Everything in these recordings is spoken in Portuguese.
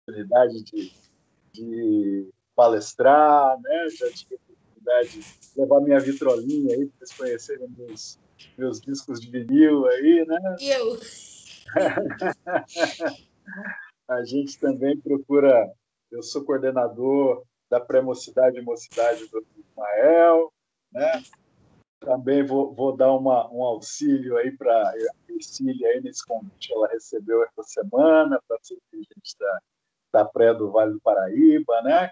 oportunidade de palestrar, né? Já tive a oportunidade de levar minha vitrolinha aí para vocês conhecerem meus discos de vinil aí, né? Eu. A gente também procura, eu sou coordenador da pré-mocidade e mocidade do Ismael, né? Também vou dar um auxílio aí para a Ercília aí nesse convite que ela recebeu essa semana para ser dirigente da Pré do Vale do Paraíba, né?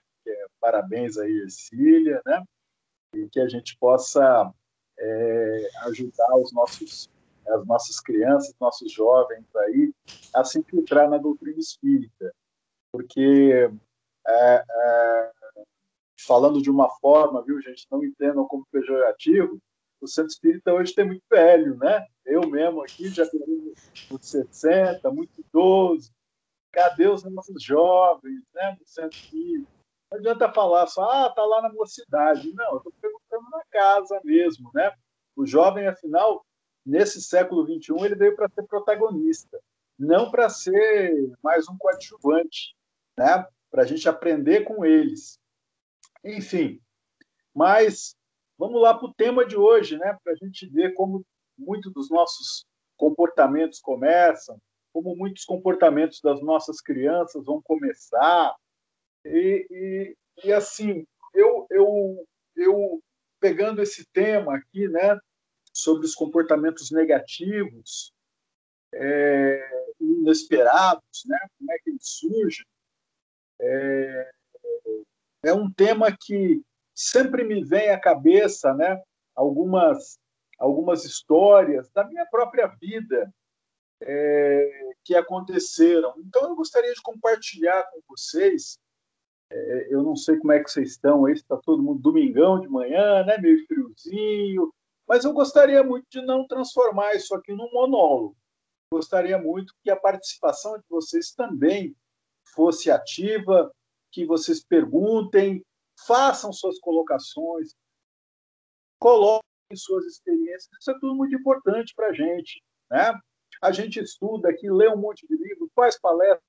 Parabéns aí, Ercília, né? E que a gente possa ajudar as nossas crianças, nossos jovens aí a se infiltrar na doutrina espírita, porque falando de uma forma, viu, gente, não entendam como pejorativo, o centro espírita hoje tem muito velho, né? Eu mesmo aqui já tenho uns 60, muito idoso. Cadê os nossos jovens, né, do centro espírita? Não adianta falar só, tá lá na mocidade. Não, eu estou perguntando na casa mesmo, né? O jovem, afinal, nesse século XXI, ele veio para ser protagonista, não para ser mais um coadjuvante, né? Para a gente aprender com eles. Enfim, mas vamos lá para o tema de hoje, né? Para a gente ver como muitos dos nossos comportamentos começam, como muitos comportamentos das nossas crianças vão começar. E assim, eu pegando esse tema aqui, né, sobre os comportamentos negativos, inesperados, né, como é que eles surgem, é um tema que sempre me vem à cabeça, né, algumas histórias da minha própria vida que aconteceram. Então, eu gostaria de compartilhar com vocês. Eu não sei como é que vocês estão aí, está todo mundo domingão de manhã, né, meio friozinho, mas eu gostaria muito de não transformar isso aqui num monólogo. Gostaria muito que a participação de vocês também fosse ativa, que vocês perguntem, façam suas colocações, coloquem suas experiências. Isso é tudo muito importante para a gente, né? A gente estuda aqui, lê um monte de livro, faz palestra,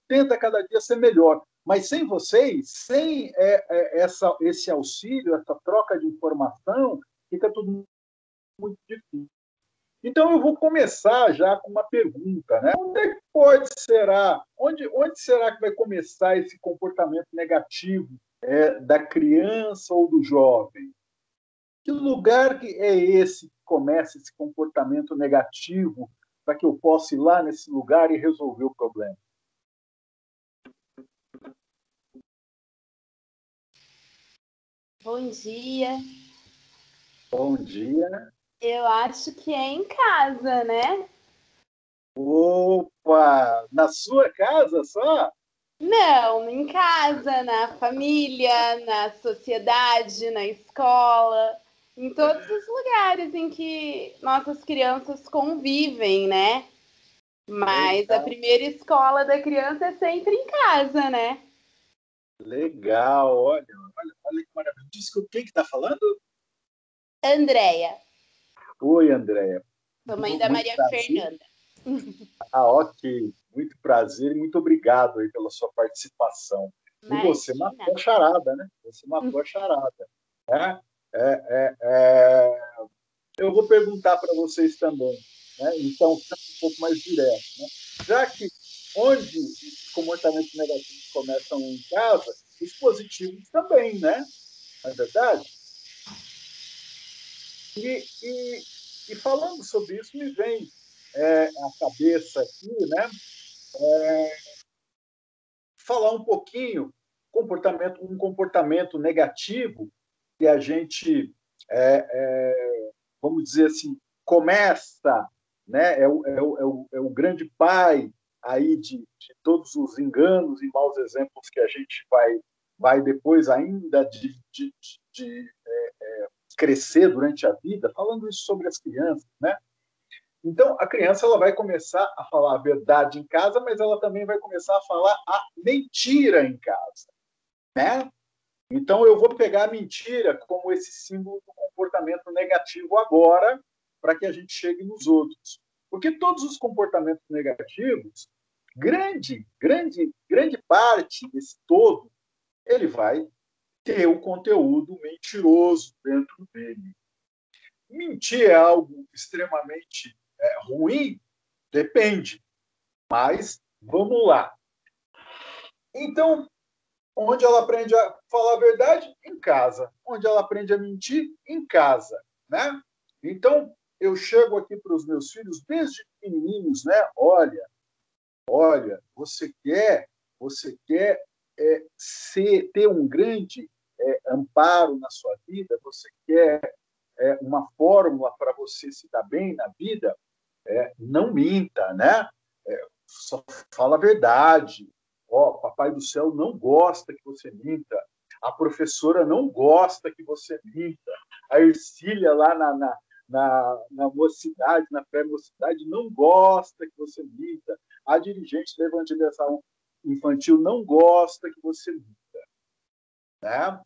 tenta cada dia ser melhor. Mas sem vocês, sem esse auxílio, essa troca de informação, fica tudo muito difícil. Então, eu vou começar já com uma pergunta, né? Onde será que vai começar esse comportamento negativo da criança ou do jovem? Que lugar que é esse que começa esse comportamento negativo para que eu possa ir lá nesse lugar e resolver o problema? Bom dia. Bom dia. Eu acho que é em casa, né? Opa! Na sua casa só? Não, em casa, na família, na sociedade, na escola, em todos os lugares em que nossas crianças convivem, né? Mas a Legal, primeira escola da criança é sempre em casa, né? legal. Olha que maravilha. Quem que está falando? Andréia, Oi, Andréia. sou mãe da Muito Maria prazer. Fernanda. Ok. Muito prazer e muito obrigado aí pela sua participação. E você Imagina. matou a charada, né? Você matou a charada. Né? É, é, é... Eu vou perguntar para vocês também, né? Então, sendo um pouco mais direto, né? Já que onde os comportamentos negativos começam em casa, os positivos também, né? Não é verdade? E falando sobre isso, me vem à cabeça aqui, né? Falar um pouquinho um comportamento negativo que a gente, vamos dizer assim, começa, né? É o grande pai aí de todos os enganos e maus exemplos que a gente vai depois ainda de crescer durante a vida, falando isso sobre as crianças, né? Então, a criança ela vai começar a falar a verdade em casa, mas ela também vai começar a falar a mentira em casa, né? Então, eu vou pegar a mentira como esse símbolo do comportamento negativo agora, para que a gente chegue nos outros. Porque todos os comportamentos negativos grande parte desse todo, ele vai ter o conteúdo mentiroso dentro dele. Mentir é algo extremamente ruim? Depende. Mas vamos lá. Então, onde ela aprende a falar a verdade? Em casa. Onde ela aprende a mentir? Em casa, né? Então, eu chego aqui para os meus filhos desde pequenininhos, né? Olha, você quer ter um grande amparo na sua vida, você quer uma fórmula para você se dar bem na vida, não minta, né? Só fala a verdade. Papai do céu não gosta que você minta. A professora não gosta que você minta. A Ercília lá na mocidade, na pré-mocidade, não gosta que você minta. A dirigente da evangelização infantil não gosta que você minta. Né?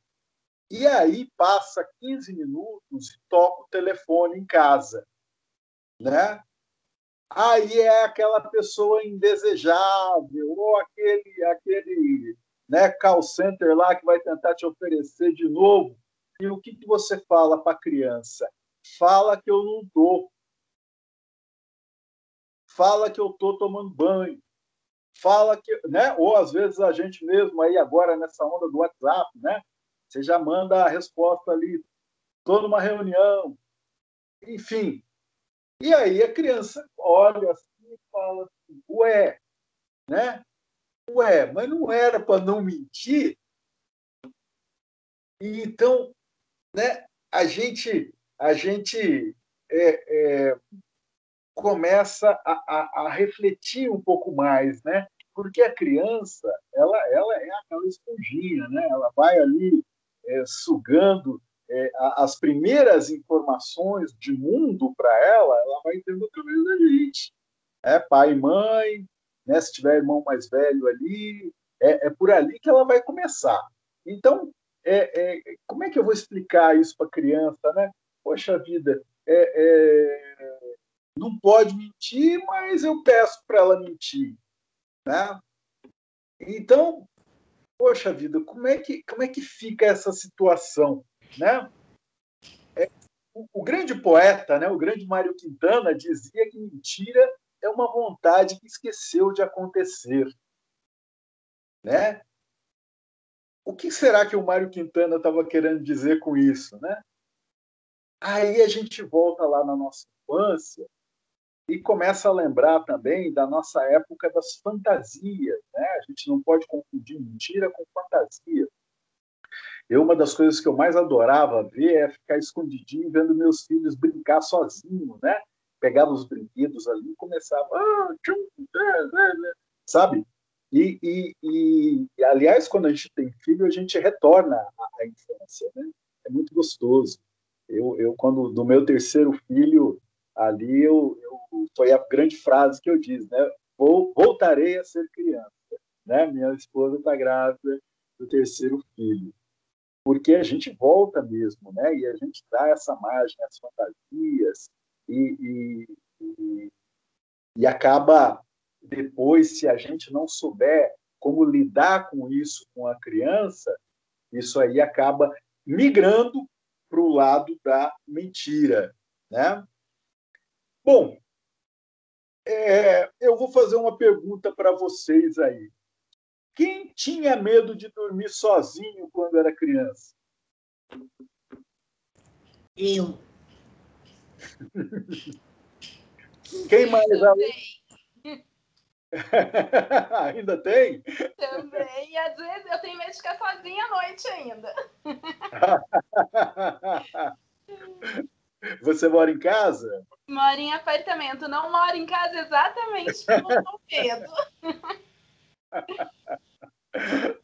E aí passa 15 minutos e toca o telefone em casa. Né? Aí é aquela pessoa indesejável, ou aquele call center lá que vai tentar te oferecer de novo. E o que você fala para a criança? Fala que eu não estou. Fala que eu estou tomando banho. Fala que, né? Ou às vezes a gente mesmo aí agora nessa onda do WhatsApp, né? Você já manda a resposta ali, estou numa reunião, enfim. E aí a criança olha assim e fala assim, ué, né? Ué, mas não era para não mentir? E então, né? A gente começa a refletir um pouco mais, né? Porque a criança, ela é aquela esponjinha, né? Ela vai ali sugando as primeiras informações de mundo para ela vai tendo através da gente. Pai e mãe, né? Se tiver irmão mais velho ali, é por ali que ela vai começar. Então, como é que eu vou explicar isso para a criança, né? Poxa vida, não pode mentir, mas eu peço para ela mentir, né? Então, poxa vida, como é que fica essa situação, né? O grande poeta, né, o grande Mário Quintana, dizia que mentira é uma vontade que esqueceu de acontecer, né? O que será que o Mário Quintana estava querendo dizer com isso, né? Aí a gente volta lá na nossa infância e começa a lembrar também da nossa época das fantasias, né? A gente não pode confundir mentira com fantasia. Uma das coisas que eu mais adorava ver é ficar escondidinho vendo meus filhos brincar sozinhos, né? Pegava os brinquedos ali e começava, sabe? Aliás, quando a gente tem filho, a gente retorna à infância, né? É muito gostoso. Quando do meu terceiro filho, ali foi a grande frase que eu disse, né? Voltarei a ser criança, né? Minha esposa está grávida do terceiro filho, porque a gente volta mesmo, né? E a gente dá essa margem às fantasias e acaba depois, se a gente não souber como lidar com isso com a criança, isso aí acaba migrando para o lado da mentira, né? Bom, eu vou fazer uma pergunta para vocês aí. Quem tinha medo de dormir sozinho quando era criança? Eu. Quem mais? Também. Ainda tem? Também. E às vezes eu tenho medo de ficar sozinha à noite ainda. Você mora em casa? Moro em apartamento. Não moro em casa exatamente pelo meu medo.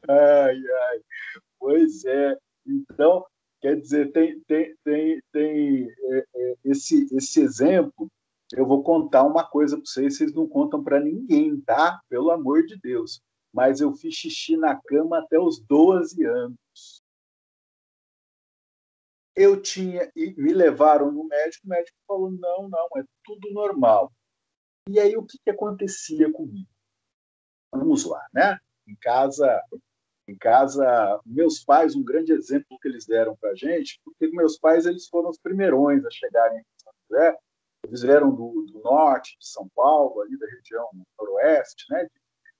Ai, ai. Pois é. Então, quer dizer, tem esse exemplo. Eu vou contar uma coisa para vocês não contam para ninguém, tá? Pelo amor de Deus. Mas eu fiz xixi na cama até os 12 anos. E me levaram no médico, o médico falou, não, é tudo normal. E aí, o que acontecia comigo? Vamos lá, né? Em casa, meus pais, um grande exemplo que eles deram para a gente, porque meus pais eles foram os primeirões a chegarem em São José. Eles vieram do norte de São Paulo, ali da região noroeste, né, de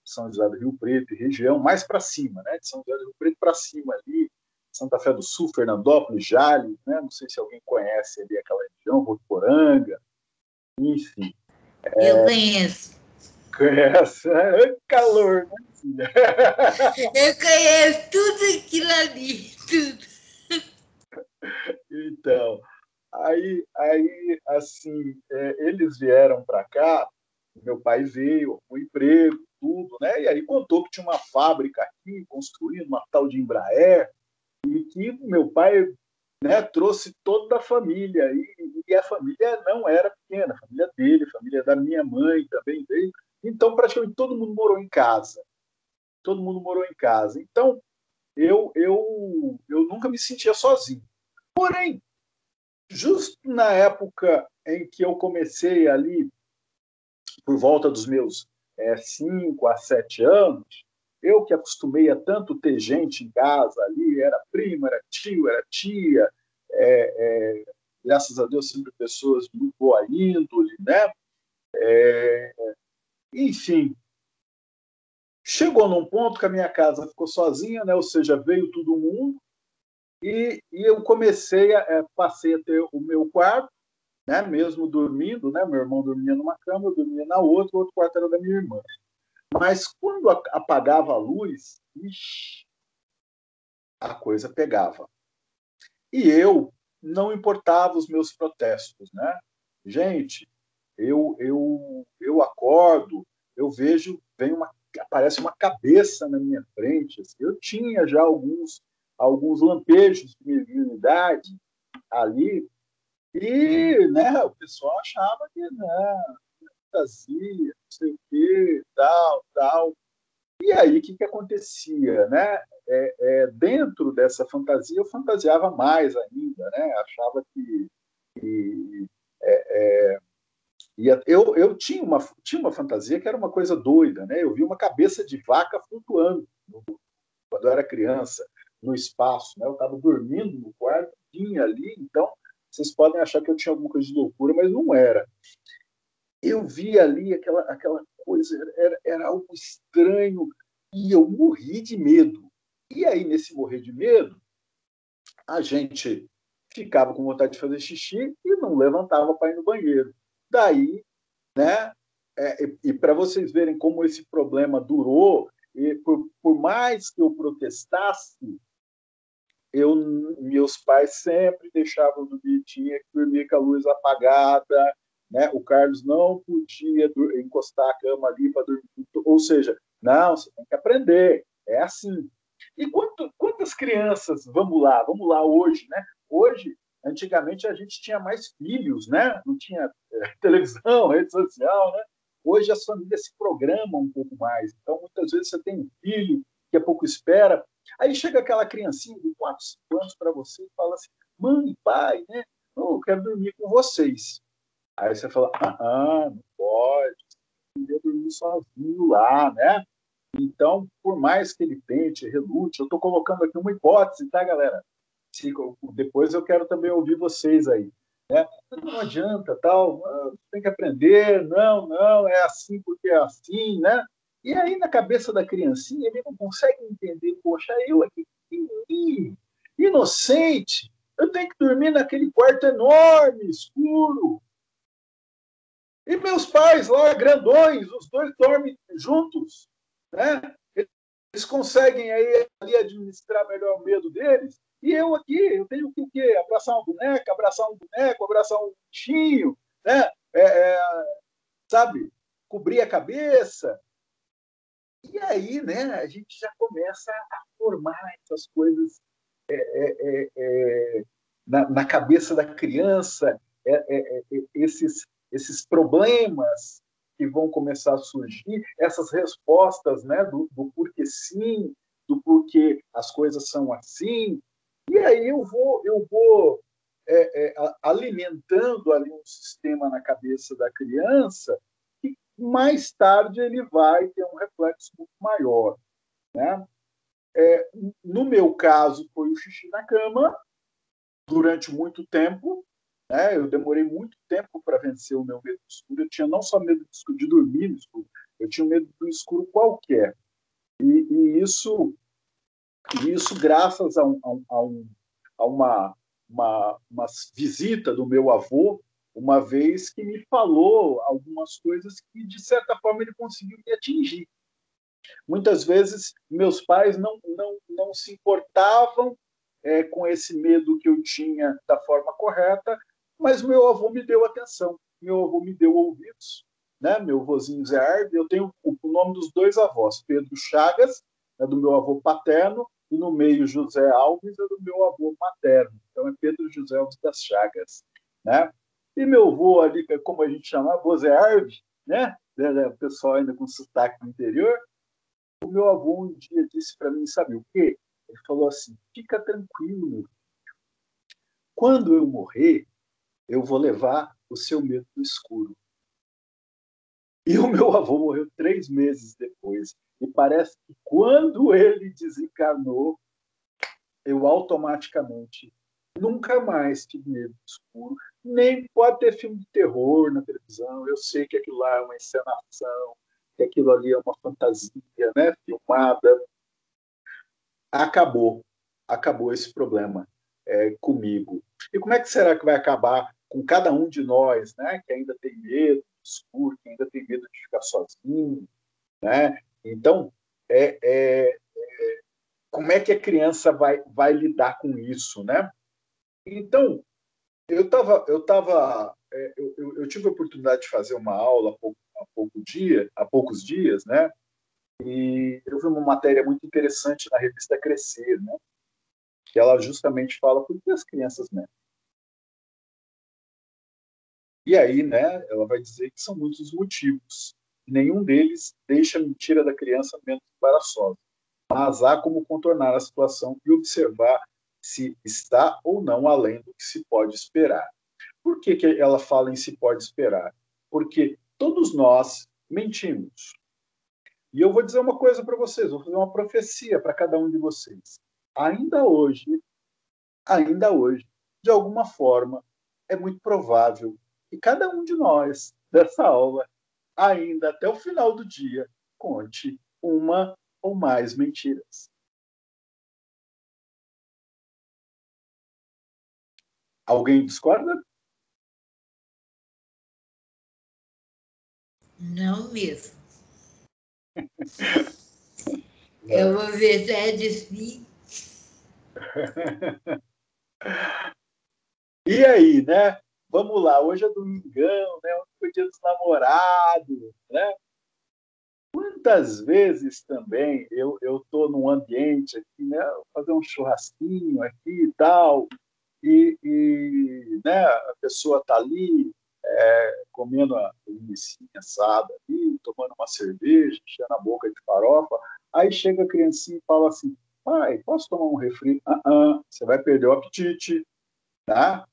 São José do Rio Preto e região mais para cima, né, de São José do Rio Preto para cima ali, Santa Fé do Sul, Fernandópolis, Jales, né, não sei se alguém conhece ali aquela região, Votuporanga, enfim. Eu conheço. Conhece, né? Calor, né, filha? Eu conheço tudo aquilo ali, tudo. Então, assim, eles vieram para cá, meu pai veio, com emprego, tudo, né? E aí contou que tinha uma fábrica aqui, construindo uma tal de Embraer, e que meu pai, né, trouxe toda a família, e a família não era pequena, a família dele, a família da minha mãe também veio, então praticamente todo mundo morou em casa, todo mundo morou em casa. Então, eu nunca me sentia sozinho. Porém, justo na época em que eu comecei ali, por volta dos meus 5 a 7 anos, eu que acostumei a tanto ter gente em casa ali, era primo, era tio, era tia, graças a Deus sempre pessoas de muito boa índole, né? Enfim, chegou num ponto que a minha casa ficou sozinha, né? Ou seja, veio todo mundo, e eu passei a ter o meu quarto, né? Mesmo dormindo, né? Meu irmão dormia numa cama, eu dormia na outra, o outro quarto era da minha irmã. Mas quando apagava a luz, ixi, a coisa pegava. E eu não importava os meus protestos, né? Gente, eu acordo, eu vejo, aparece uma cabeça na minha frente. Assim, eu tinha já alguns lampejos de mediunidade ali, e, né, o pessoal achava que não, fantasia, não sei o quê, tal, tal. E aí, o que acontecia, né? Dentro dessa fantasia, eu fantasiava mais ainda, né? Achava que eu tinha uma fantasia que era uma coisa doida, né? Eu vi uma cabeça de vaca flutuando quando eu era criança, no espaço, né? Eu estava dormindo no quarto, tinha ali, então vocês podem achar que eu tinha alguma coisa de loucura, mas não era. Eu vi ali aquela coisa, era algo estranho, e eu morri de medo. E aí, nesse morrer de medo, a gente ficava com vontade de fazer xixi e não levantava para ir no banheiro. Daí, né? E para vocês verem como esse problema durou, e por mais que eu protestasse, meus pais sempre deixavam dormir, tinha que dormir com a luz apagada, né? O Carlos não podia encostar a cama ali para dormir, ou seja, não, você tem que aprender, é assim. E quantas crianças, vamos lá hoje, né? Hoje, antigamente a gente tinha mais filhos, né? Não tinha televisão, rede social, né? Hoje as famílias se programam um pouco mais. Então, muitas vezes você tem um filho que a pouco espera. Aí chega aquela criancinha de 4, 5 anos para você e fala assim: mãe, pai, né? Eu quero dormir com vocês. Aí você fala: não pode, eu dormir sozinho lá, né? Então, por mais que ele tente, relute, eu estou colocando aqui uma hipótese, tá, galera? Depois eu quero também ouvir vocês aí. Né? Não adianta, tal, tem que aprender, não, é assim porque é assim, né? E aí, na cabeça da criancinha, ele não consegue entender, poxa, eu aqui, inocente, eu tenho que dormir naquele quarto enorme, escuro. E meus pais lá, grandões, os dois dormem juntos, né? Eles conseguem aí ali administrar melhor o medo deles. E eu aqui, eu tenho que o quê? Abraçar uma boneca, abraçar um boneco, abraçar um bichinho, né? Sabe? Cobrir a cabeça. E aí, né, a gente já começa a formar essas coisas na cabeça da criança, esses problemas que vão começar a surgir, essas respostas, né, do porquê sim, do porquê as coisas são assim. E aí eu vou alimentando ali um sistema na cabeça da criança que mais tarde ele vai ter um reflexo muito maior, né? No meu caso, foi o xixi na cama durante muito tempo, né? Eu demorei muito tempo para vencer o meu medo do escuro. Eu tinha não só medo do escuro, de dormir no escuro, eu tinha medo do escuro qualquer. E isso graças a uma visita do meu avô, uma vez que me falou algumas coisas que, de certa forma, ele conseguiu me atingir. Muitas vezes, meus pais não se importavam com esse medo que eu tinha da forma correta, mas meu avô me deu atenção, meu avô me deu ouvidos, né? Meu avôzinho Zé Arve, eu tenho o nome dos dois avós, Pedro Chagas, é do meu avô paterno, e no meio José Alves é do meu avô materno. Então é Pedro José Alves das Chagas, né? E meu avô ali, como a gente chama, avô Zé Arve, né? O pessoal ainda com sotaque do interior. O meu avô um dia disse para mim, sabe o quê? Ele falou assim, fica tranquilo, meu. Quando eu morrer, eu vou levar o seu medo do escuro. E o meu avô morreu 3 meses depois. E parece que quando ele desencarnou, eu automaticamente nunca mais tive medo do escuro. Nem pode ter filme de terror na televisão. Eu sei que aquilo lá é uma encenação, que aquilo ali é uma fantasia, né, filmada. Acabou esse problema comigo. E como é que será que vai acabar com cada um de nós, né, que ainda tem medo do escuro, que ainda tem medo de ficar sozinho, né? Então, como é que a criança vai lidar com isso, né? Então, eu tive a oportunidade de fazer uma aula há poucos dias, né? E eu vi uma matéria muito interessante na revista Crescer, né? Que ela justamente fala por que as crianças mentem. E aí, né, ela vai dizer que são muitos os motivos. Nenhum deles deixa a mentira da criança menos embaraçosa. Mas há como contornar a situação e observar se está ou não além do que se pode esperar. Por que ela fala em se pode esperar? Porque todos nós mentimos. E eu vou dizer uma coisa para vocês, vou fazer uma profecia para cada um de vocês. Ainda hoje, de alguma forma, é muito provável que cada um de nós, dessa aula, ainda até o final do dia, conte uma ou mais mentiras. Alguém discorda? Não mesmo. É uma verdade assim. E aí, né? Vamos lá, hoje é domingão, né? Hoje foi dia dos namorados, né? Quantas vezes também eu estou num ambiente aqui, né? Vou fazer um churrasquinho aqui e tal, né, a pessoa está ali comendo a linguiça assada, ali, tomando uma cerveja, enchendo a boca de farofa, aí chega a criancinha e fala assim, pai, posso tomar um refri? Você vai perder o apetite, tá?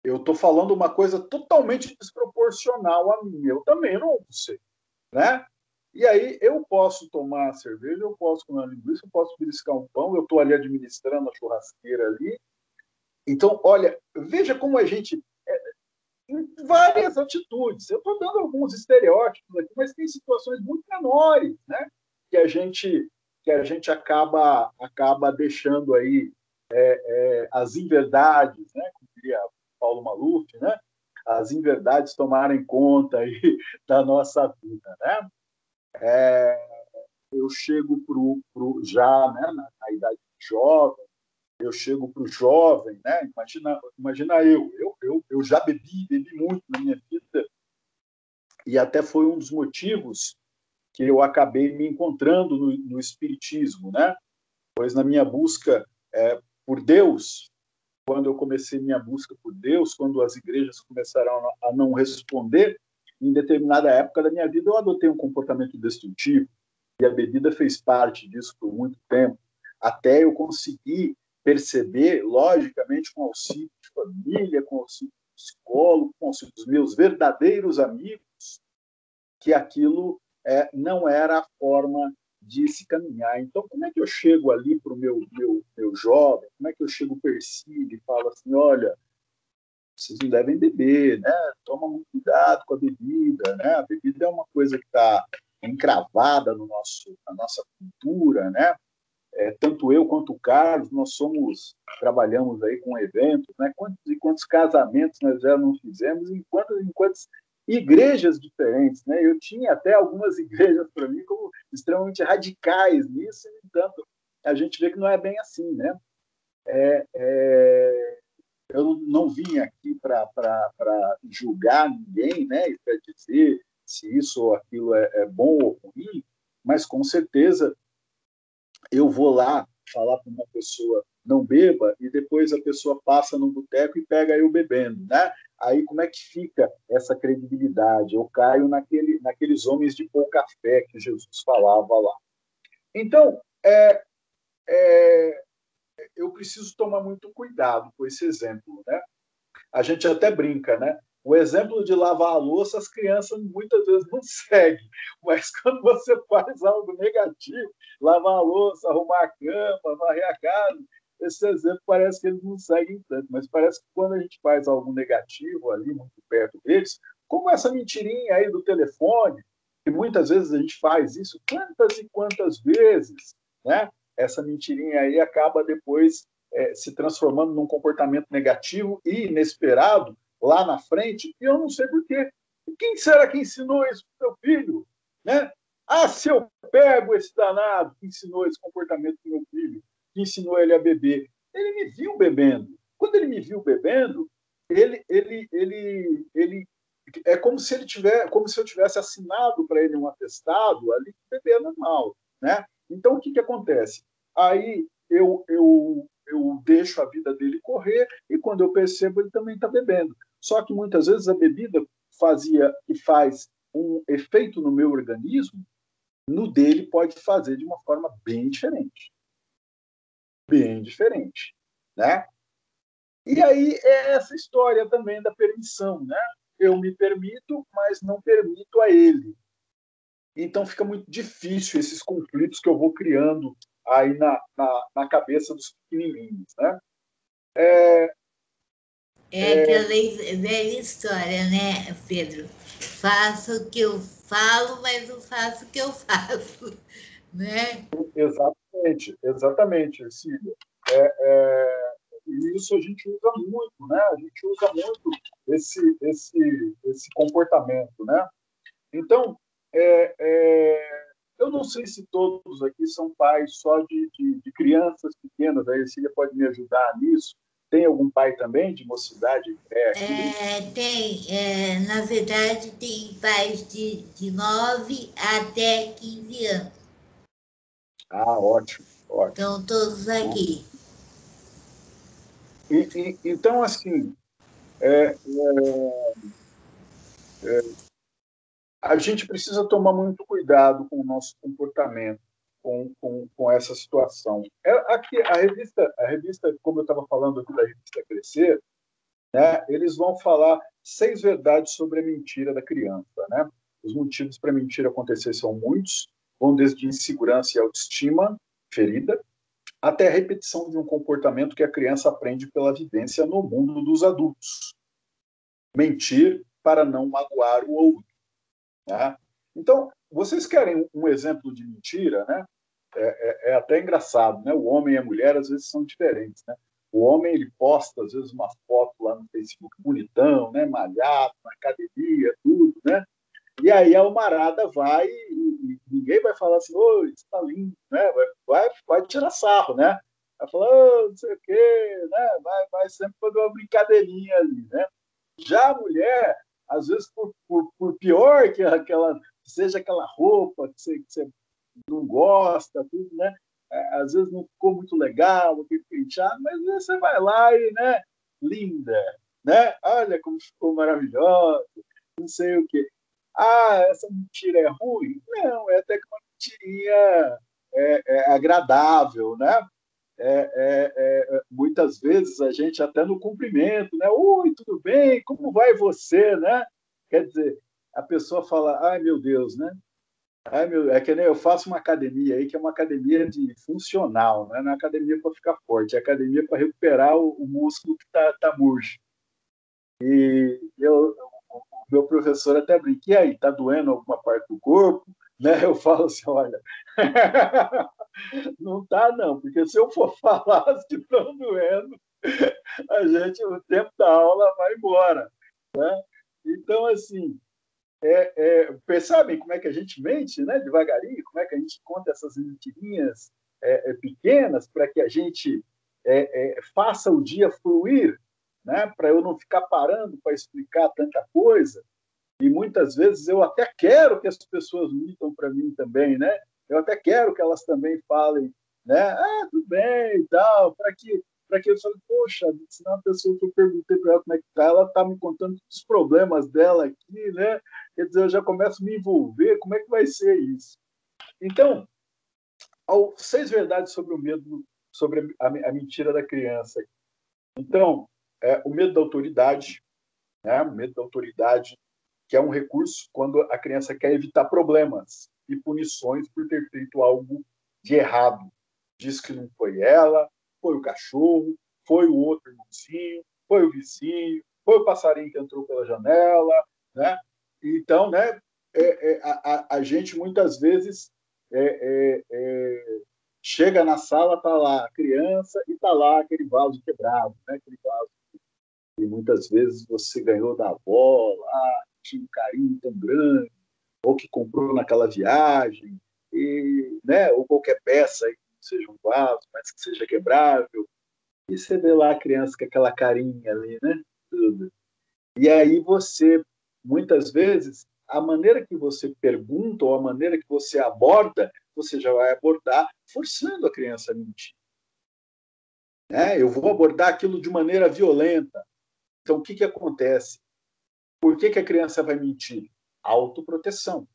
Eu estou falando uma coisa totalmente desproporcional a mim, eu também não sei, né? E aí eu posso tomar cerveja, eu posso comer uma linguiça, eu posso beliscar um pão, eu estou ali administrando a churrasqueira ali. Então, olha, veja como a gente em várias atitudes. Eu estou dando alguns estereótipos aqui, mas tem situações muito menores, né? Que a gente acaba deixando aí as inverdades, né? Como diria Paulo Maluf, né? As inverdades tomarem conta aí da nossa vida, né? Eu chego já, né, na idade jovem, eu chego para o jovem, né? Imagina eu já bebi muito na minha vida, e até foi um dos motivos que eu acabei me encontrando no Espiritismo, né? Pois na minha busca por Deus, quando eu comecei minha busca por Deus, quando as igrejas começaram a não responder, em determinada época da minha vida eu adotei um comportamento destrutivo, e a bebida fez parte disso por muito tempo, até eu conseguir perceber, logicamente, com auxílio de família, com auxílio psicólogo, dos meus verdadeiros amigos, que aquilo não era a forma de se caminhar. Então, como é que eu chego ali para o meu jovem, como é que eu chego para o Ercílio e falo assim, olha, vocês não devem beber, né? Toma muito cuidado com a bebida, né? A bebida é uma coisa que está encravada no na nossa cultura, né? Tanto eu quanto o Carlos, trabalhamos aí com eventos, né? Quantos e quantos casamentos nós já não fizemos, em quantas igrejas diferentes, né? Eu tinha até algumas igrejas para mim como extremamente radicais nisso, e, no entanto, a gente vê que não é bem assim, né? Eu não vim aqui para julgar ninguém, né? E para dizer se isso ou aquilo é bom ou ruim, mas com certeza eu vou lá falar para uma pessoa não beba e depois a pessoa passa no boteco e pega eu bebendo, né? Aí como é que fica essa credibilidade? Eu caio naqueles homens de pouca fé que Jesus falava lá. Então, eu preciso tomar muito cuidado com esse exemplo, né? A gente até brinca, né? O exemplo de lavar a louça, as crianças muitas vezes não seguem, mas quando você faz algo negativo, lavar a louça, arrumar a cama, varrer a casa, esse exemplo parece que eles não seguem tanto, mas parece que quando a gente faz algo negativo ali, muito perto deles, como essa mentirinha aí do telefone, que muitas vezes a gente faz isso, quantas e quantas vezes, né? Essa mentirinha aí acaba depois se transformando num comportamento negativo e inesperado lá na frente, e eu não sei por quê. Quem será que ensinou isso para o meu filho? Né? Ah, se eu pego esse danado que ensinou esse comportamento para o meu filho, que ensinou ele a beber, ele me viu bebendo. Quando ele me viu bebendo, ele é como se eu tivesse assinado para ele um atestado ali que beber é normal, né? Então o que acontece? Aí eu deixo a vida dele correr e quando eu percebo ele também está bebendo. Só que muitas vezes a bebida faz um efeito no meu organismo, no dele pode fazer de uma forma bem diferente, né? E aí é essa história também da permissão, né? Eu me permito, mas não permito a ele. Então fica muito difícil esses conflitos que eu vou criando aí na cabeça dos pequenininhos, né? É aquela velha história, né, Pedro? Faço o que eu falo, mas não faço o que eu faço, né? Exatamente, Cília. E isso a gente usa muito, né? A gente usa muito esse comportamento, né? Então, eu não sei se todos aqui são pais só de crianças pequenas, a Ercília pode me ajudar nisso. Tem algum pai também de mocidade aqui? Na verdade, tem pais de 9 até 15 anos. Ah, ótimo, ótimo. Estão todos aqui. Então, assim, é, a gente precisa tomar muito cuidado com o nosso comportamento, com essa situação. Aqui, a revista, como eu estava falando aqui da revista Crescer, né, eles vão falar 6 verdades sobre a mentira da criança. Né? Os motivos para a mentira acontecer são muitos, vão desde insegurança e autoestima ferida, até a repetição de um comportamento que a criança aprende pela vivência no mundo dos adultos. Mentir para não magoar o outro. Né? Então, vocês querem um exemplo de mentira, né? É até engraçado, né? O homem e a mulher às vezes são diferentes, né? O homem ele posta às vezes uma foto lá no Facebook bonitão, né? Malhado, na academia, tudo, né? E aí a humarada vai e ninguém vai falar assim, oi, você tá lindo, né? Vai tirar sarro, né? Vai falar, oh, não sei o quê, né? Vai sempre fazer uma brincadeirinha ali, né? Já a mulher, às vezes, por pior que seja aquela roupa que você não gosta, tudo, né? Às vezes não ficou muito legal, aquele penteado, mas você vai lá e, né? Linda, né? Olha como ficou maravilhosa, não sei o quê. Ah, essa mentira é ruim? Não, é até que uma mentirinha agradável, né? muitas vezes a gente até no cumprimento, né? Oi, tudo bem? Como vai você, né? Quer dizer, a pessoa fala, ai meu Deus, né? Ai, é que nem eu faço uma academia aí que é uma academia de funcional, né? Não é academia para ficar forte, é academia para recuperar o músculo que tá murcho. E o meu professor até brinca, e aí, tá doendo alguma parte do corpo? Né? Eu falo assim, olha, não tá não, porque se eu for falar as que estão doendo, o tempo da aula vai embora, né? Então, assim, percebem como é que a gente mente, né? Devagarinho, como é que a gente conta essas mentirinhas pequenas para que a gente faça o dia fluir, né? Para eu não ficar parando para explicar tanta coisa. E muitas vezes eu até quero que as pessoas mintam para mim também, né? Eu até quero que elas também falem, né? Ah, tudo bem e tal, para que eu fale, poxa, se não a pessoa que eu perguntei para ela como é que tá, ela está me contando os problemas dela aqui, né? Quer dizer, eu já começo a me envolver, como é que vai ser isso? Então, 6 verdades sobre o medo, sobre a mentira da criança. Então, o medo da autoridade, né? O medo da autoridade, que é um recurso quando a criança quer evitar problemas e punições por ter feito algo de errado. Diz que não foi ela, foi o cachorro, foi o outro irmãozinho, foi o vizinho, foi o passarinho que entrou pela janela, né? Então, né, a gente muitas vezes chega na sala, tá lá a criança e tá lá aquele vaso quebrado, né? Aquele vaso que muitas vezes você ganhou da avó, lá, tinha um carinho tão grande, ou que comprou naquela viagem, né? Ou qualquer peça aí, que seja um vaso, mas que seja quebrável. E você vê lá a criança com aquela carinha ali, né? Tudo. E aí você, muitas vezes, a maneira que você pergunta ou a maneira que você aborda, você já vai abordar forçando a criança a mentir. Né? Eu vou abordar aquilo de maneira violenta. Então, o que acontece? Por que a criança vai mentir? Autoproteção.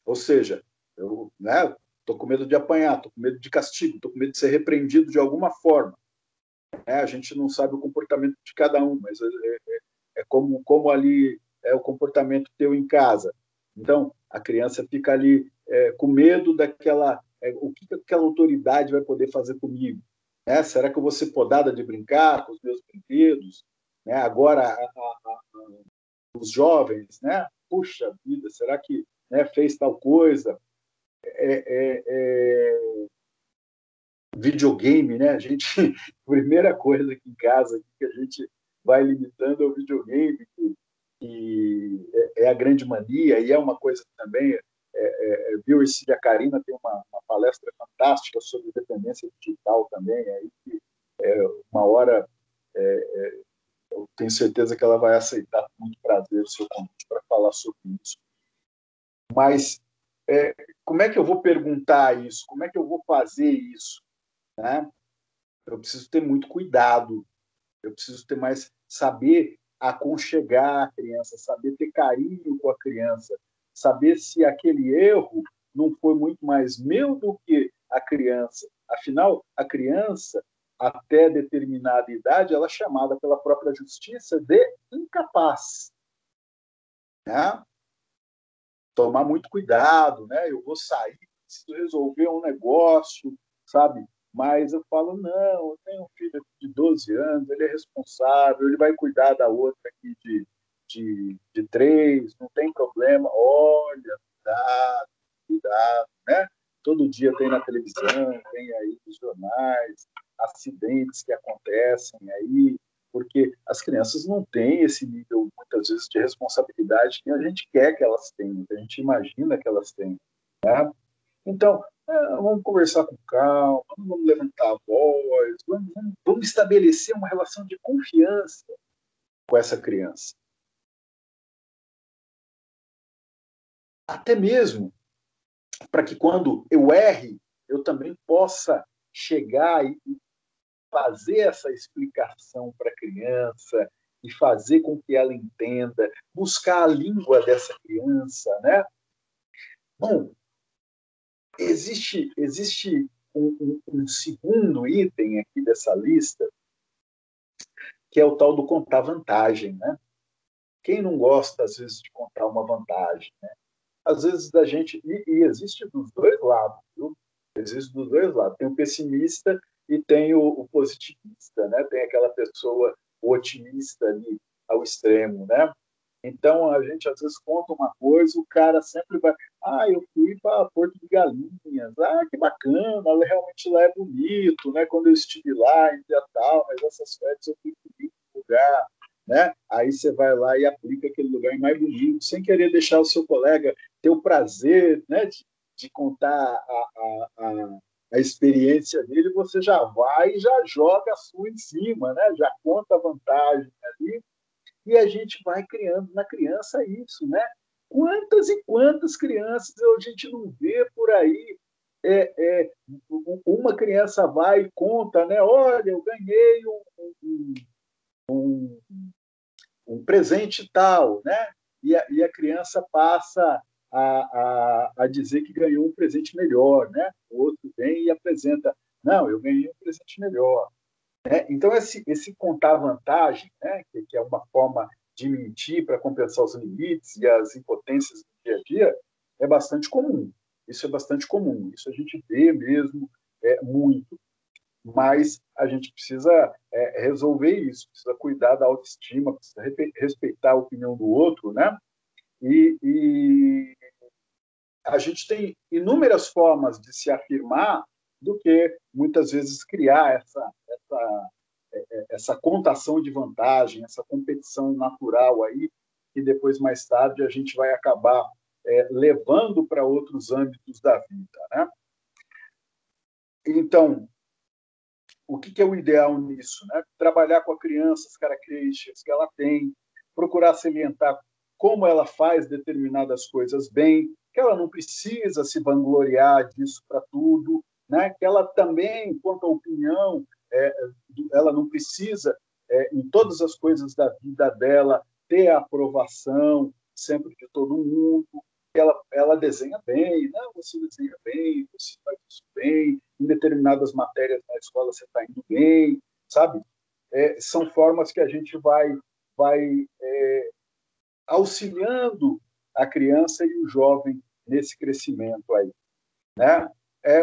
Ou seja, eu estou com medo de apanhar, estou com medo de castigo, estou com medo de ser repreendido de alguma forma. A gente não sabe o comportamento de cada um, mas é como ali é o comportamento teu em casa. Então, a criança fica ali com medo daquela... o que aquela autoridade vai poder fazer comigo? Será que eu vou ser podada de brincar com os meus brinquedos? Agora, os jovens, né? Puxa vida, será que fez tal coisa? Videogame, né? A gente, a primeira coisa aqui em casa que a gente vai limitando é o videogame, que é a grande mania, e é uma coisa que também viu esse a Karina tem uma palestra fantástica sobre dependência digital também, aí que uma hora eu tenho certeza que ela vai aceitar com muito prazer o seu convite para falar sobre isso. Mas como é que eu vou perguntar isso? Como é que eu vou fazer isso? Né? Eu preciso ter muito cuidado, eu preciso ter mais, saber aconchegar a criança, saber ter carinho com a criança, saber se aquele erro não foi muito mais meu do que a criança. Afinal, a criança, até determinada idade, ela é chamada pela própria justiça de incapaz. Né? Tomar muito cuidado, né? Eu vou sair, preciso resolver um negócio, sabe? Mas eu falo, não, eu tenho um filho de 12 anos, ele é responsável, ele vai cuidar da outra aqui de 3, não tem problema. Olha, cuidado, cuidado, né? Todo dia tem na televisão, tem aí nos jornais, acidentes que acontecem aí, porque as crianças não têm esse nível, muitas vezes, de responsabilidade que a gente quer que elas tenham, que a gente imagina que elas tenham. Né? Então, vamos conversar com calma, vamos levantar a voz, vamos estabelecer uma relação de confiança com essa criança. Até mesmo para que quando eu erre, eu também possa chegar e fazer essa explicação para a criança e fazer com que ela entenda, buscar a língua dessa criança, né? Bom, existe um segundo item aqui dessa lista, que é o tal do contar vantagem, né? Quem não gosta, às vezes, de contar uma vantagem, né? Às vezes a gente... E existe dos dois lados, viu? Existe dos dois lados. Tem o pessimista e tem o positivista, né? Tem aquela pessoa otimista ali ao extremo, né? Então, a gente às vezes conta uma coisa, o cara sempre vai... eu fui para Porto de Galinhas. Que bacana, realmente lá é bonito, né? Quando eu estive lá, em dia tal, mas essas férias eu fui para um lugar, né? Aí você vai lá e aplica aquele lugar mais bonito, sem querer deixar o seu colega ter o prazer, né? De contar a experiência dele, você já vai e já joga a sua em cima, né? Já conta a vantagem ali, e a gente vai criando na criança isso, né? Quantas e quantas crianças a gente não vê por aí? Uma criança vai e conta, né? Olha, eu ganhei um presente tal, né? E a criança passa a dizer que ganhou um presente melhor, né? O outro vem e apresenta, não, eu ganhei um presente melhor. Então, esse contar vantagem, né, que é uma forma de mentir para compensar os limites e as impotências do dia a dia, é bastante comum. Isso é bastante comum. Isso a gente vê mesmo muito. Mas a gente precisa resolver isso, precisa cuidar da autoestima, precisa respeitar a opinião do outro, né? E a gente tem inúmeras formas de se afirmar do que muitas vezes criar essa contação de vantagem, essa competição natural aí, que depois, mais tarde, a gente vai acabar levando para outros âmbitos da vida, né? Então, o que é o ideal nisso, né? Trabalhar com a criança, as características que ela tem, procurar salientar como ela faz determinadas coisas bem, que ela não precisa se vangloriar disso para tudo, né? Que ela também, quanto à opinião, ela não precisa, em todas as coisas da vida dela, ter a aprovação sempre de todo mundo. Ela desenha bem, não, você desenha bem, você faz isso bem, em determinadas matérias na escola você está indo bem, sabe? São formas que a gente vai auxiliando a criança e o jovem nesse crescimento aí, né?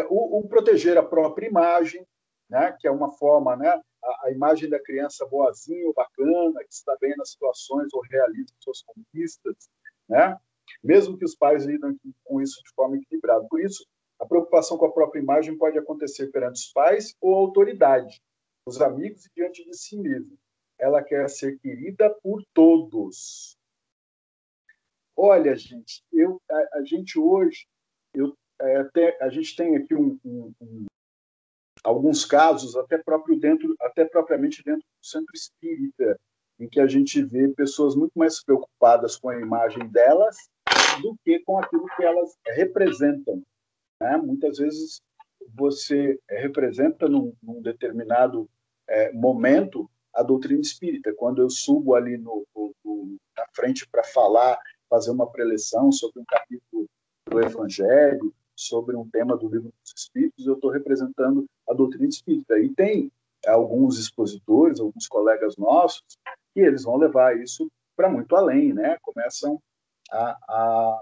O proteger a própria imagem, né? Que é uma forma, né? A imagem da criança boazinha ou bacana, que está bem nas situações ou realiza suas conquistas, né? Mesmo que os pais lidem com isso de forma equilibrada. Por isso, a preocupação com a própria imagem pode acontecer perante os pais ou a autoridade, os amigos e diante de si mesmo. Ela quer ser querida por todos. Olha, gente, a gente hoje, a gente tem aqui alguns casos, até propriamente dentro do centro espírita, em que a gente vê pessoas muito mais preocupadas com a imagem delas do que com aquilo que elas representam, né? Muitas vezes você representa num determinado momento a doutrina espírita. Quando eu subo ali na frente para fazer uma preleção sobre um capítulo do Evangelho, sobre um tema do Livro dos Espíritos, eu estou representando a doutrina espírita. E tem alguns expositores, alguns colegas nossos, que eles vão levar isso para muito além, né? Começam a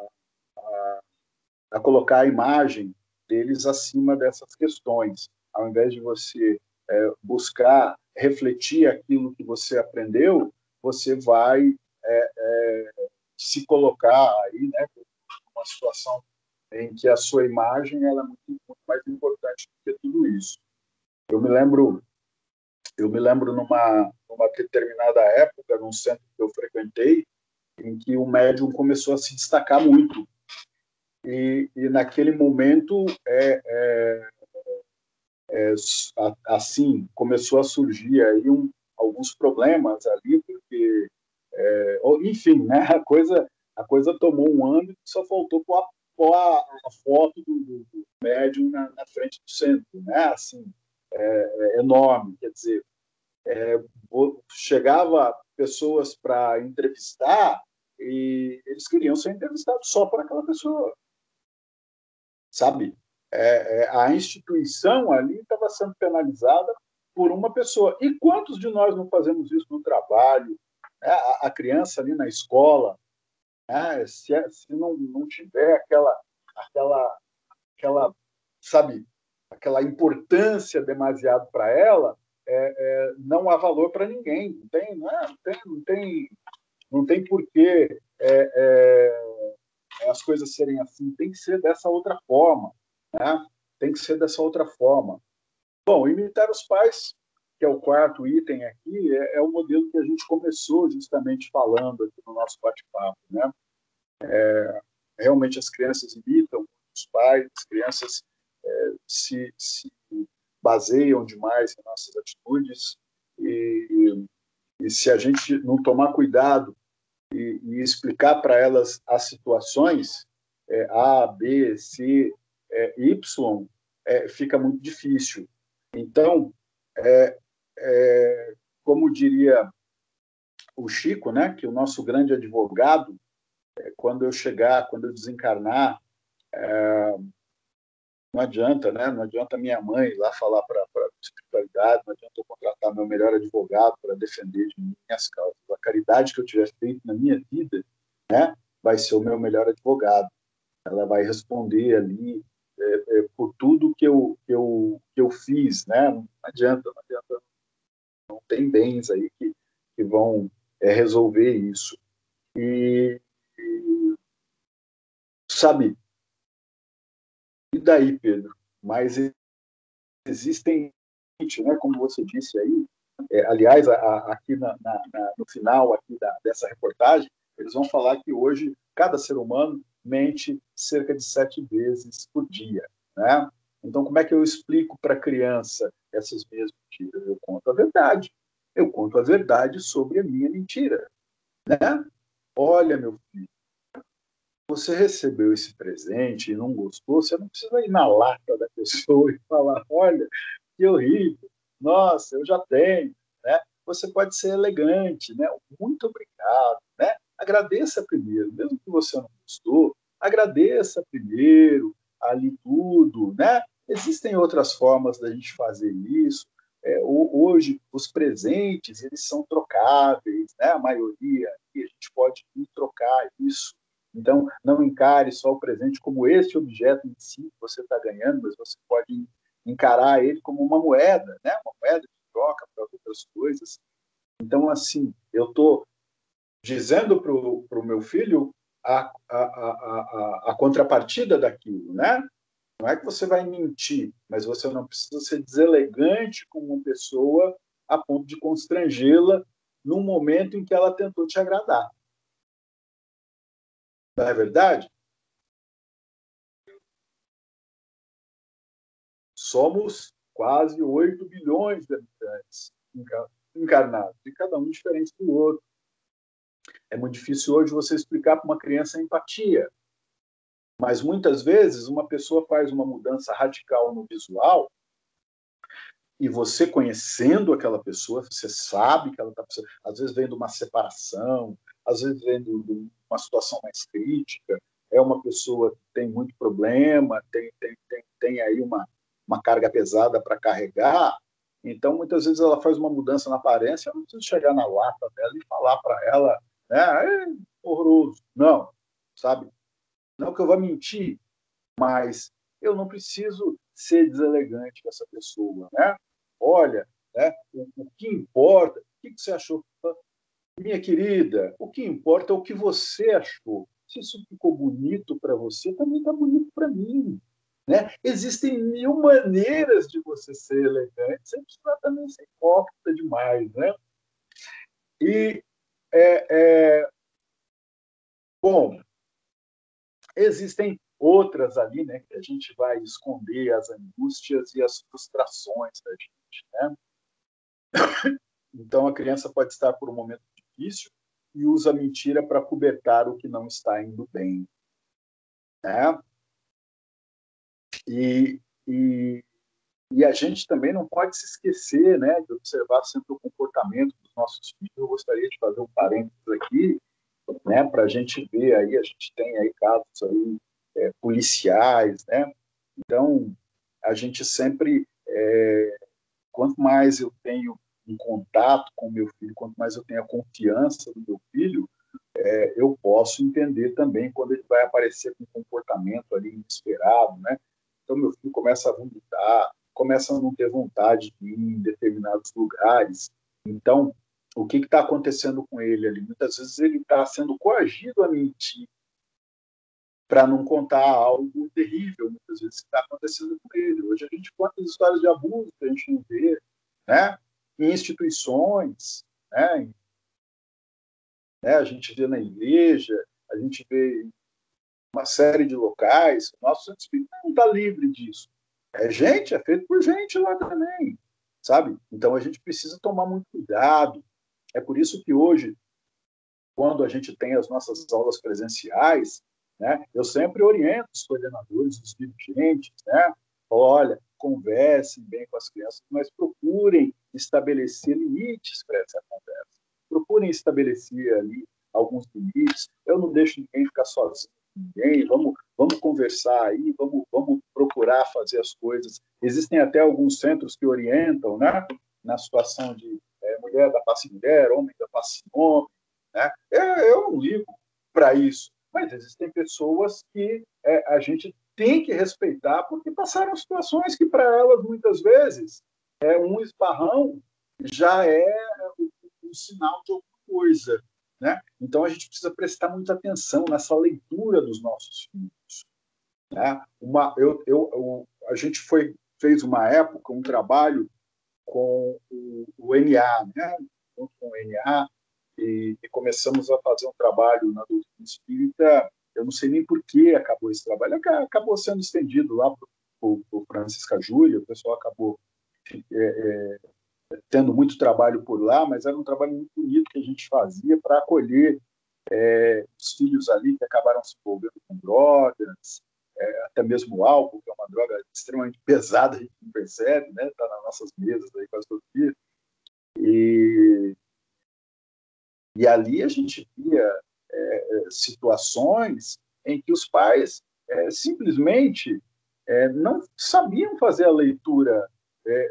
colocar a imagem deles acima dessas questões. Ao invés de você buscar refletir aquilo que você aprendeu, você vai se colocar aí, né, numa situação em que a sua imagem ela é muito mais importante do que tudo isso. Eu me lembro numa determinada época, num centro que eu frequentei, em que o médium começou a se destacar muito. E naquele momento, assim, começou a surgir aí alguns problemas ali, porque, enfim, né, a coisa tomou um âmbito que só faltou pôr a foto do médium na frente do centro, né, assim, enorme, quer dizer, chegava pessoas para entrevistar e eles queriam ser entrevistados só por aquela pessoa, sabe? A instituição ali estava sendo penalizada por uma pessoa. E quantos de nós não fazemos isso no trabalho? A criança ali na escola, se não tiver aquela, sabe, aquela importância demasiado para ela, não há valor para ninguém. Não tem porquê as coisas serem assim. Tem que ser dessa outra forma, né? Tem que ser dessa outra forma. Bom, imitar os pais, que é o quarto item aqui, é o modelo que a gente começou justamente falando aqui no nosso bate-papo, né? Realmente as crianças imitam os pais, as crianças se baseiam demais em nossas atitudes e se a gente não tomar cuidado e explicar para elas as situações A, B, C, Y, fica muito difícil. Então, como diria o Chico, né, que o nosso grande advogado, quando eu desencarnar, não adianta, né? Não adianta minha mãe ir lá falar para a espiritualidade, não adianta eu contratar meu melhor advogado para defender de minhas causas. A caridade que eu tiver feito na minha vida, né, vai ser o meu melhor advogado. Ela vai responder ali por tudo que eu fiz, né? Não adianta, não tem bens aí que vão resolver isso. E sabe, e daí, Pedro? Mas existem, né, como você disse aí, aliás, aqui no final aqui dessa reportagem, eles vão falar que hoje cada ser humano mente cerca de 7 vezes por dia, né? Então, como é que eu explico para a criança essas mesmas mentiras? Eu conto a verdade. Eu conto a verdade sobre a minha mentira, né? Olha, meu filho, você recebeu esse presente e não gostou, você não precisa ir na lata da pessoa e falar, olha, que horrível, nossa, eu já tenho, né? Você pode ser elegante, né? Muito obrigado, né? Agradeça primeiro, mesmo que você não gostou, agradeça primeiro, ali tudo, né? Existem outras formas da gente fazer isso. Hoje, os presentes, eles são trocáveis, né? A maioria, e a gente pode trocar isso. Então, não encare só o presente como este objeto em si que você está ganhando, mas você pode encarar ele como uma moeda, né? Uma moeda de troca para outras coisas. Então, assim, eu estou dizendo para o meu filho a contrapartida daquilo, né? Não é que você vai mentir, mas você não precisa ser deselegante com uma pessoa a ponto de constrangê-la num momento em que ela tentou te agradar. Não é verdade? Somos quase 8 bilhões de habitantes encarnados, e cada um diferente do outro. É muito difícil hoje você explicar para uma criança a empatia, mas muitas vezes uma pessoa faz uma mudança radical no visual e você, conhecendo aquela pessoa, você sabe que ela está precisando, às vezes vem de uma separação, às vezes vem de uma situação mais crítica, é uma pessoa que tem muito problema, tem aí uma carga pesada para carregar, então muitas vezes ela faz uma mudança na aparência, eu não preciso chegar na lata dela e falar para ela, né, é horroroso, não, sabe? Não que eu vá mentir, mas eu não preciso ser deselegante com essa pessoa, né? Olha, né, o que importa, o que você achou? Minha querida, o que importa é o que você achou. Se isso ficou bonito para você, também está bonito para mim. Né? Existem 1000 maneiras de você ser elegante, sem precisar também ser hipócrita demais. Né? E, bom, existem outras ali, né, que a gente vai esconder as angústias e as frustrações da gente. Né? Então, a criança pode estar por um momento difícil e usa a mentira para cobertar o que não está indo bem. Né? E a gente também não pode se esquecer, né, de observar sempre o comportamento dos nossos filhos. Eu gostaria de fazer um parênteses aqui, né, para a gente ver aí, a gente tem aí casos aí, policiais, né, Então, a gente sempre, quanto mais eu tenho um contato com o meu filho, quanto mais eu tenho a confiança do meu filho, eu posso entender também quando ele vai aparecer com um comportamento ali inesperado, né? Então, meu filho começa a vomitar, começa a não ter vontade de ir em determinados lugares. Então, o que está acontecendo com ele ali? Muitas vezes ele está sendo coagido a mentir para não contar algo terrível, muitas vezes, que está acontecendo com ele. Hoje a gente conta as histórias de abuso que a gente não vê, né? Em instituições, né? A gente vê na igreja, a gente vê em uma série de locais. O nosso Santo Espírito não está livre disso. É feito por gente lá também, sabe? Então a gente precisa tomar muito cuidado. É por isso que hoje, quando a gente tem as nossas aulas presenciais, né, eu sempre oriento os coordenadores, os dirigentes, né? Olha, conversem bem com as crianças, mas procurem estabelecer limites para essa conversa. Procurem estabelecer ali alguns limites. Eu não deixo ninguém ficar sozinho com ninguém. Vamos conversar aí, vamos procurar fazer as coisas. Existem até alguns centros que orientam, né, na situação de mulher da passe mulher, homem da passe homem, né? Eu não ligo para isso, mas existem pessoas que a gente tem que respeitar porque passaram situações que para elas muitas vezes um esbarrão já é um sinal de alguma coisa, né? Então a gente precisa prestar muita atenção nessa leitura dos nossos filhos, né? A gente fez uma época um trabalho com o NA, né? Junto com o NA, e começamos a fazer um trabalho na doutrina espírita. Eu não sei nem por que acabou esse trabalho, acabou sendo estendido lá para o Francisca Júlia, o pessoal acabou tendo muito trabalho por lá, mas era um trabalho muito bonito que a gente fazia para acolher os filhos ali que acabaram se envolvendo com drogas, até mesmo o álcool, que é uma droga extremamente pesada, a gente não percebe, né? Está nas nossas mesas aí quase todo dia. E ali a gente via situações em que os pais simplesmente não sabiam fazer a leitura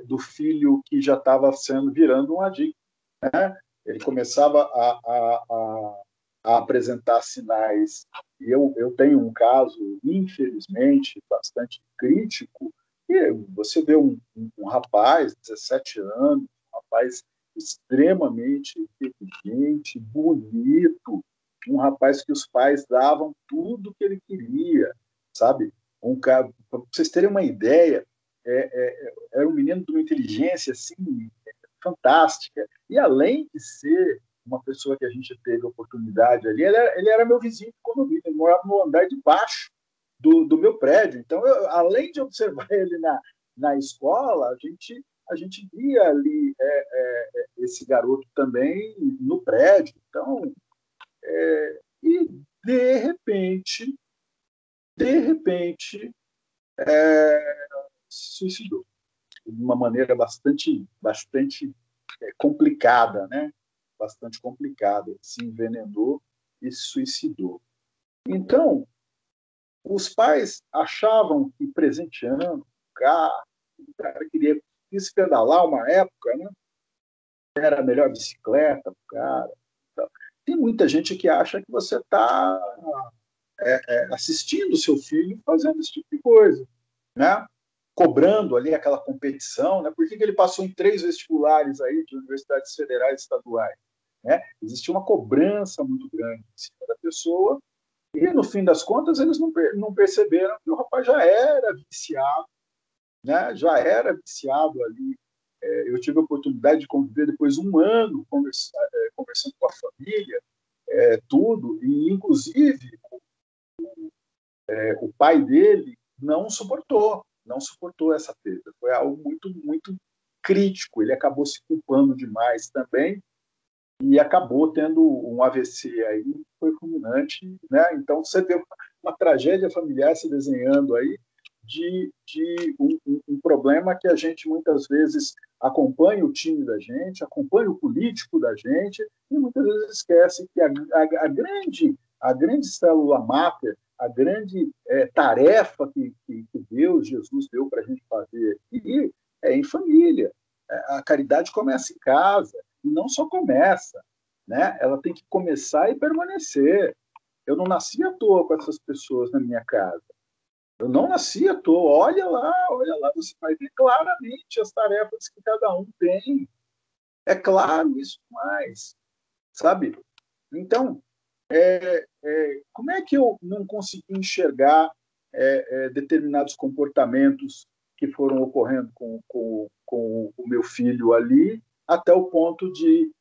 do filho que já estava virando um adicto, né? Ele começava a apresentar sinais. E eu tenho um caso, infelizmente, bastante crítico, e você vê um rapaz, 17 anos, um rapaz extremamente inteligente, bonito, um rapaz que os pais davam tudo que ele queria, sabe? Para vocês terem uma ideia, era um menino de uma inteligência assim fantástica. E além de ser uma pessoa que a gente teve oportunidade ali, ele era meu vizinho de condomínio, ele morava no andar de baixo do meu prédio. Então, além de observar ele na escola, a gente via ali esse garoto também no prédio. Então, e de repente, se suicidou de uma maneira bastante complicada, né? Bastante complicada. Ele se envenenou e se suicidou. Então, os pais achavam que presenteando o cara queria se pedalar uma época, né? Era a melhor bicicleta para o cara. Então, tem muita gente que acha que você está assistindo o seu filho fazendo esse tipo de coisa, né? Cobrando ali aquela competição, né? Por que ele passou em 3 vestibulares aí de universidades federais e estaduais, né? Existia uma cobrança muito grande em cima da pessoa e, no fim das contas, eles não perceberam que o rapaz já era viciado, né? Já era viciado ali. Eu tive a oportunidade de conviver depois 1 ano conversando com a família, tudo, e, inclusive, o pai dele não suportou essa perda. Foi algo muito, muito crítico. Ele acabou se culpando demais também e acabou tendo um AVC aí que foi fulminante, né? Então você vê uma tragédia familiar se desenhando aí de um problema que a gente muitas vezes acompanha o time da gente, acompanha o político da gente e muitas vezes esquece que a grande célula máter a grande tarefa que Deus, Jesus deu para a gente fazer aqui é em família. A caridade começa em casa, e não só começa, né? Ela tem que começar e permanecer. Eu não nasci à toa com essas pessoas na minha casa. Eu não nasci à toa. Olha lá, você vai ver claramente as tarefas que cada um tem. É claro isso mais, sabe? Então, como é que eu não consegui enxergar determinados comportamentos que foram ocorrendo com o meu filho ali, até o ponto de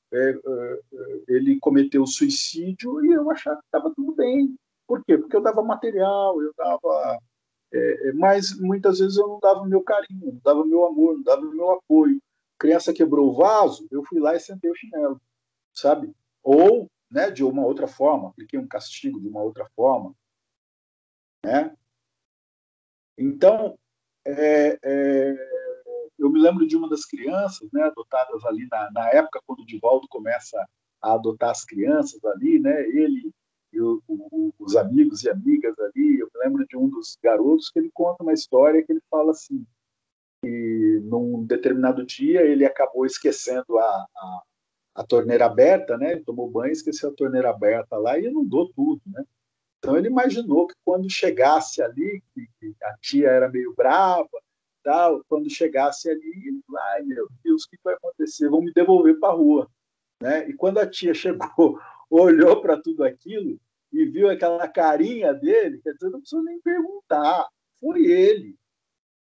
ele cometer o suicídio e eu achar que estava tudo bem. Por quê? Porque eu dava material, eu dava... mas muitas vezes eu não dava o meu carinho, não dava o meu amor, não dava o meu apoio. A criança quebrou o vaso, eu fui lá e sentei o chinelo, sabe? Ou, né, de uma outra forma, apliquei um castigo de uma outra forma, né? Então, eu me lembro de uma das crianças, né, adotadas ali na época quando o Divaldo começa a adotar as crianças ali, né, ele e os amigos e amigas ali. Eu me lembro de um dos garotos que ele conta uma história que ele fala assim, que num determinado dia ele acabou esquecendo a torneira aberta, né, ele tomou banho e esqueceu a torneira aberta lá e inundou tudo, né. Então ele imaginou que quando chegasse ali, que a tia era meio brava, tal, quando chegasse ali, ele, ai meu Deus, o que vai acontecer? Vão me devolver para a rua, né? E quando a tia chegou, olhou para tudo aquilo e viu aquela carinha dele, quer dizer, não precisa nem perguntar, foi ele.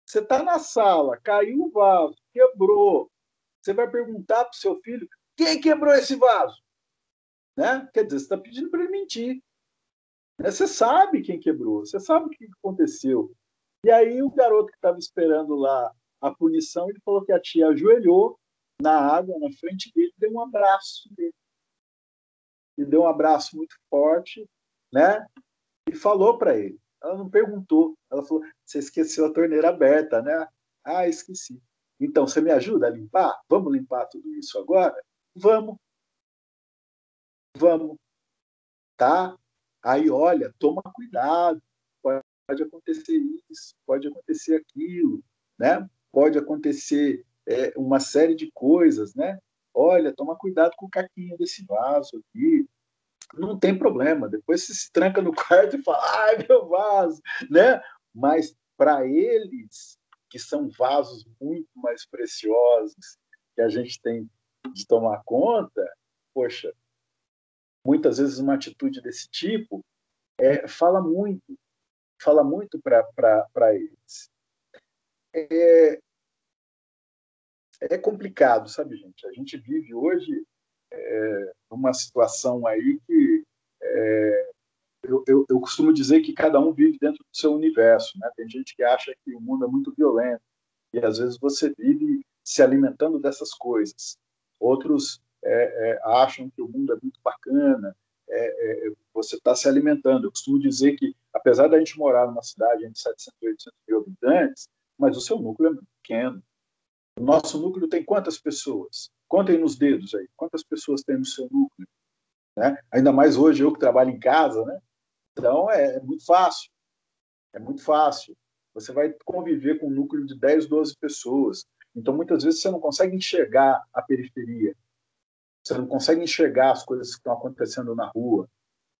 Você está na sala, caiu o vaso, quebrou. Você vai perguntar para o seu filho, quem quebrou esse vaso? Né? Quer dizer, você está pedindo para ele mentir. Você sabe quem quebrou, você sabe o que aconteceu. E aí o garoto que estava esperando lá a punição, ele falou que a tia ajoelhou na água, na frente dele, e deu um abraço nele. E deu um abraço muito forte, né? E falou para ele. Ela não perguntou, ela falou, você esqueceu a torneira aberta, né? Ah, esqueci. Então, você me ajuda a limpar? Vamos limpar tudo isso agora? Vamos, tá? Aí, olha, toma cuidado, pode acontecer isso, pode acontecer aquilo, né? Pode acontecer uma série de coisas, né? Olha, toma cuidado com o caquinho desse vaso aqui. Não tem problema, depois você se tranca no quarto e fala, ai, meu vaso, né? Mas para eles, que são vasos muito mais preciosos que a gente tem de tomar conta, poxa, muitas vezes uma atitude desse tipo fala muito para eles. É complicado, sabe, gente? A gente vive hoje numa situação aí que eu costumo dizer que cada um vive dentro do seu universo, né? Tem gente que acha que o mundo é muito violento e às vezes você vive se alimentando dessas coisas. Outros acham que o mundo é muito bacana, você está se alimentando. Eu costumo dizer que, apesar da gente morar numa cidade entre 700 e 800 mil habitantes, mas o seu núcleo é muito pequeno. O nosso núcleo tem quantas pessoas? Contem nos dedos aí. Quantas pessoas tem no seu núcleo? Né? Ainda mais hoje, eu que trabalho em casa, né? Então, é muito fácil. É muito fácil. Você vai conviver com um núcleo de 10, 12 pessoas. Então, muitas vezes, você não consegue enxergar a periferia. Você não consegue enxergar as coisas que estão acontecendo na rua.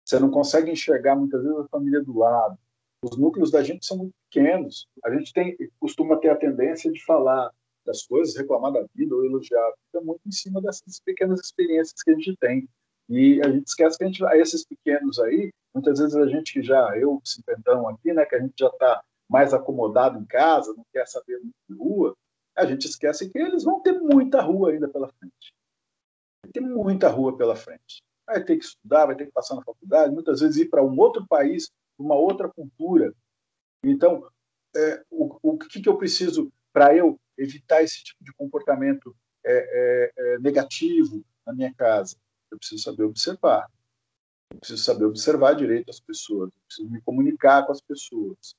Você não consegue enxergar, muitas vezes, a família do lado. Os núcleos da gente são muito pequenos. A gente costuma ter a tendência de falar das coisas, reclamar da vida ou elogiar a vida muito em cima dessas pequenas experiências que a gente tem. E a gente esquece que esses pequenos aí, muitas vezes a gente que eu, cinquentão aqui, né, que a gente já está mais acomodado em casa, não quer saber muito de rua, a gente esquece que eles vão ter muita rua ainda pela frente. Tem muita rua pela frente. Vai ter que estudar, vai ter que passar na faculdade, muitas vezes ir para um outro país, uma outra cultura. Então, o que eu preciso para eu evitar esse tipo de comportamento negativo na minha casa? Eu preciso saber observar. Eu preciso saber observar direito as pessoas. Eu preciso me comunicar com as pessoas.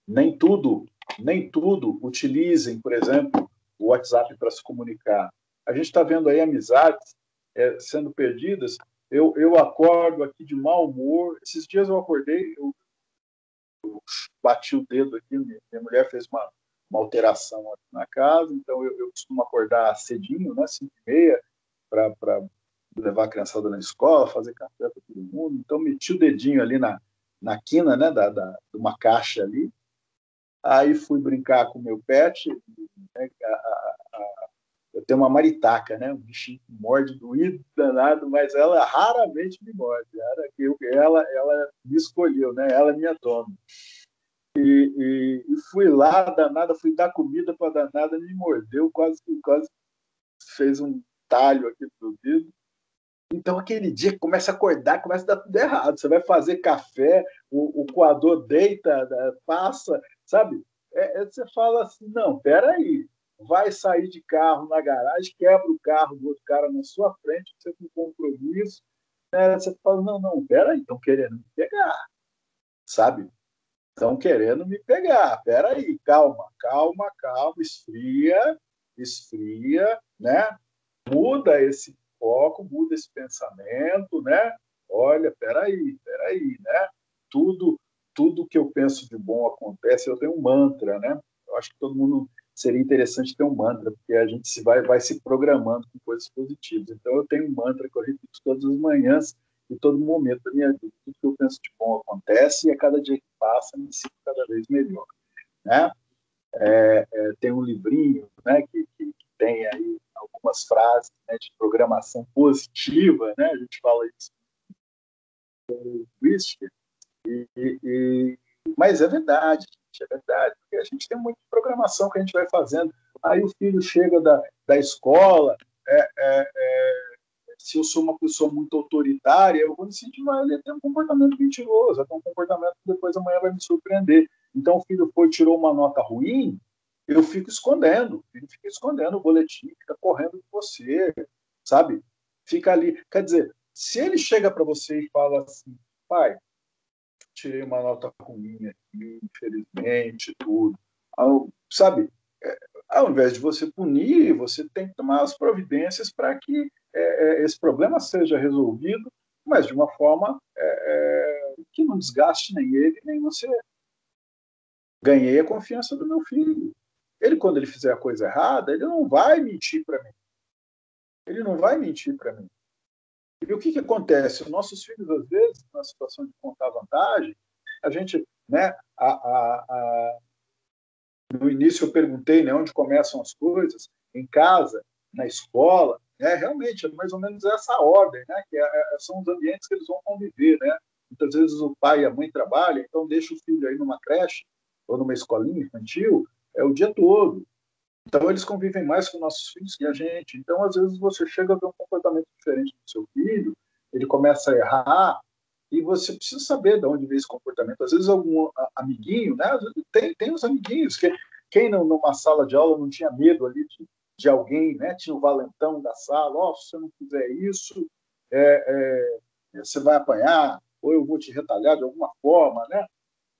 Nem tudo utilizem, por exemplo, o WhatsApp para se comunicar. A gente está vendo aí amizades sendo perdidas eu acordo aqui de mau humor. Esses dias eu acordei, eu bati o dedo aqui, minha mulher fez uma alteração aqui na casa, então eu costumo acordar cedinho, né, 5h30, para levar a criançada na escola, fazer café para todo mundo. Então meti o dedinho ali na quina, né, de uma caixa ali. Aí fui brincar com o meu pet, né, eu tenho uma maritaca, né, um bichinho que morde doído, danado, mas ela raramente me morde. Ela me escolheu, né, ela é minha dona. E fui lá, danada, fui dar comida para a danada, me mordeu, quase fez um talho aqui no dedo. Então, aquele dia que começa a acordar, começa a dar tudo errado. Você vai fazer café, o coador deita, passa, sabe? Você fala assim, não, peraí, vai sair de carro na garagem, quebra o carro do outro cara na sua frente, você tem compromisso, né? Você fala, não, peraí, estão querendo me pegar, sabe? Estão querendo me pegar, peraí, calma, esfria, né? Muda esse foco, muda esse pensamento, né? Olha, peraí, né? Tudo que eu penso de bom acontece. Eu tenho um mantra, né? Eu acho que todo mundo seria interessante ter um mantra, porque a gente vai se programando com coisas positivas. Então, eu tenho um mantra que eu repito todas as manhãs e todo momento da minha vida. Tudo que eu penso de bom acontece e a cada dia que passa me sinto cada vez melhor, né? Tem um livrinho, né, que tem aí algumas frases, né, de programação positiva, né? A gente fala isso no Whisky, mas é verdade, porque a gente tem muita programação que a gente vai fazendo. Aí o filho chega da escola, se eu sou uma pessoa muito autoritária, eu vou incentivar ele a ter um comportamento mentiroso, a ter um comportamento que depois amanhã vai me surpreender. Então o filho tirou uma nota ruim, eu fico escondendo, o filho fica escondendo o boletim, fica correndo de você, sabe? Fica ali. Quer dizer, se ele chega para você e fala assim, pai, tirei uma nota ruim aqui, infelizmente, tudo, sabe? Ao invés de você punir, você tem que tomar as providências para que esse problema seja resolvido, mas de uma forma que não desgaste nem ele, nem você. Ganhei a confiança do meu filho. Ele, quando ele fizer a coisa errada, ele não vai mentir para mim. Ele não vai mentir para mim. E o que acontece? Os nossos filhos, às vezes, na situação de contar vantagem, a gente, né, no início eu perguntei, né, onde começam as coisas, em casa, na escola, né, realmente é mais ou menos essa ordem, né, que são os ambientes que eles vão conviver, né. Muitas vezes o pai e a mãe trabalham, então deixa o filho aí numa creche ou numa escolinha infantil o dia todo. Então eles convivem mais com nossos filhos que a gente. Então às vezes você chega a ver um comportamento diferente do seu filho, ele começa a errar, e você precisa saber de onde vem esse comportamento. Às vezes algum amiguinho, né? Às vezes tem os amiguinhos, quem numa sala de aula não tinha medo ali de alguém, né? Tinha o valentão da sala, se você não fizer isso, você vai apanhar, ou eu vou te retalhar de alguma forma, né?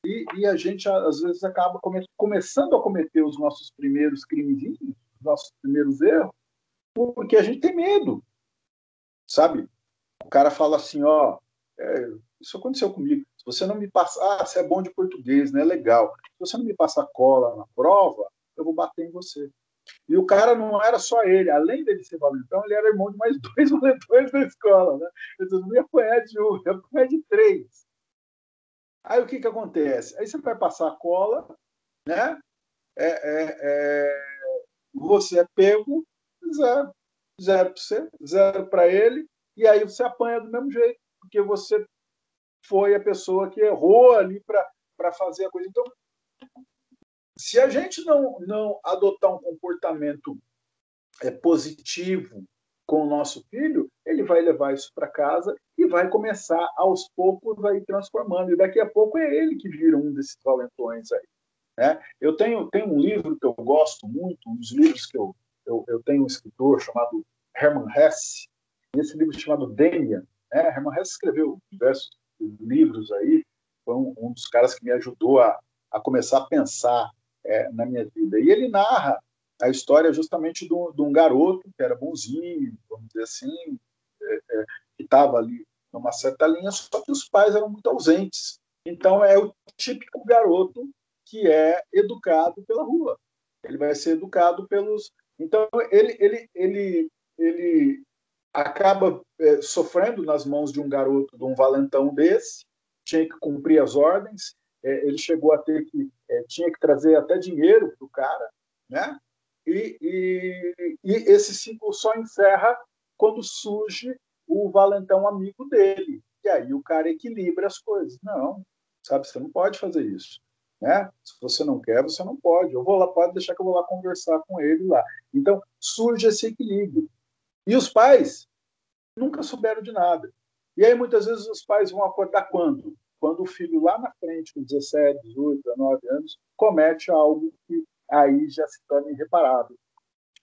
E a gente, às vezes, acaba começando a cometer os nossos primeiros crimes, os nossos primeiros erros, porque a gente tem medo, sabe? O cara fala assim, isso aconteceu comigo. Se você não me passar, você é bom de português, né? Legal. Se você não me passar cola na prova, eu vou bater em você. E o cara não era só ele. Além dele ser valentão, ele era irmão de mais 2 valentões da escola, né? Ele não ia apanhar de 1, ia apanhar de 3. Aí o que acontece? Aí você vai passar a cola, né? Você é pego, zero. Zero para você, zero para ele, e aí você apanha do mesmo jeito, porque você foi a pessoa que errou ali para fazer a coisa. Então, se a gente não adotar um comportamento positivo com o nosso filho, ele vai levar isso para casa e vai começar, aos poucos, a ir transformando. E daqui a pouco é ele que vira um desses valentões aí. Né? Eu tenho um livro que eu gosto muito, um dos livros que eu tenho um escritor chamado Hermann Hesse, esse livro chamado Demian, né? Hermann Hesse escreveu diversos livros aí, foi um dos caras que me ajudou a começar a pensar na minha vida. E ele narra a história justamente de um garoto que era bonzinho, vamos dizer assim, que estava ali numa certa linha, só que os pais eram muito ausentes. Então, é o típico garoto que é educado pela rua. Ele vai ser educado pelos... Então, ele acaba sofrendo nas mãos de um garoto, de um valentão desse, tinha que cumprir as ordens, ele chegou a ter que... tinha que trazer até dinheiro para o cara, né? E esse ciclo só encerra quando surge o valentão amigo dele. E aí o cara equilibra as coisas. Não, sabe, você não pode fazer isso. Né? Se você não quer, você não pode. Eu vou lá, pode deixar que eu vou lá conversar com ele lá. Então, surge esse equilíbrio. E os pais nunca souberam de nada. E aí, muitas vezes, os pais vão acordar quando? Quando o filho lá na frente, com 17, 18, 19 anos, comete algo que aí já se torna irreparável.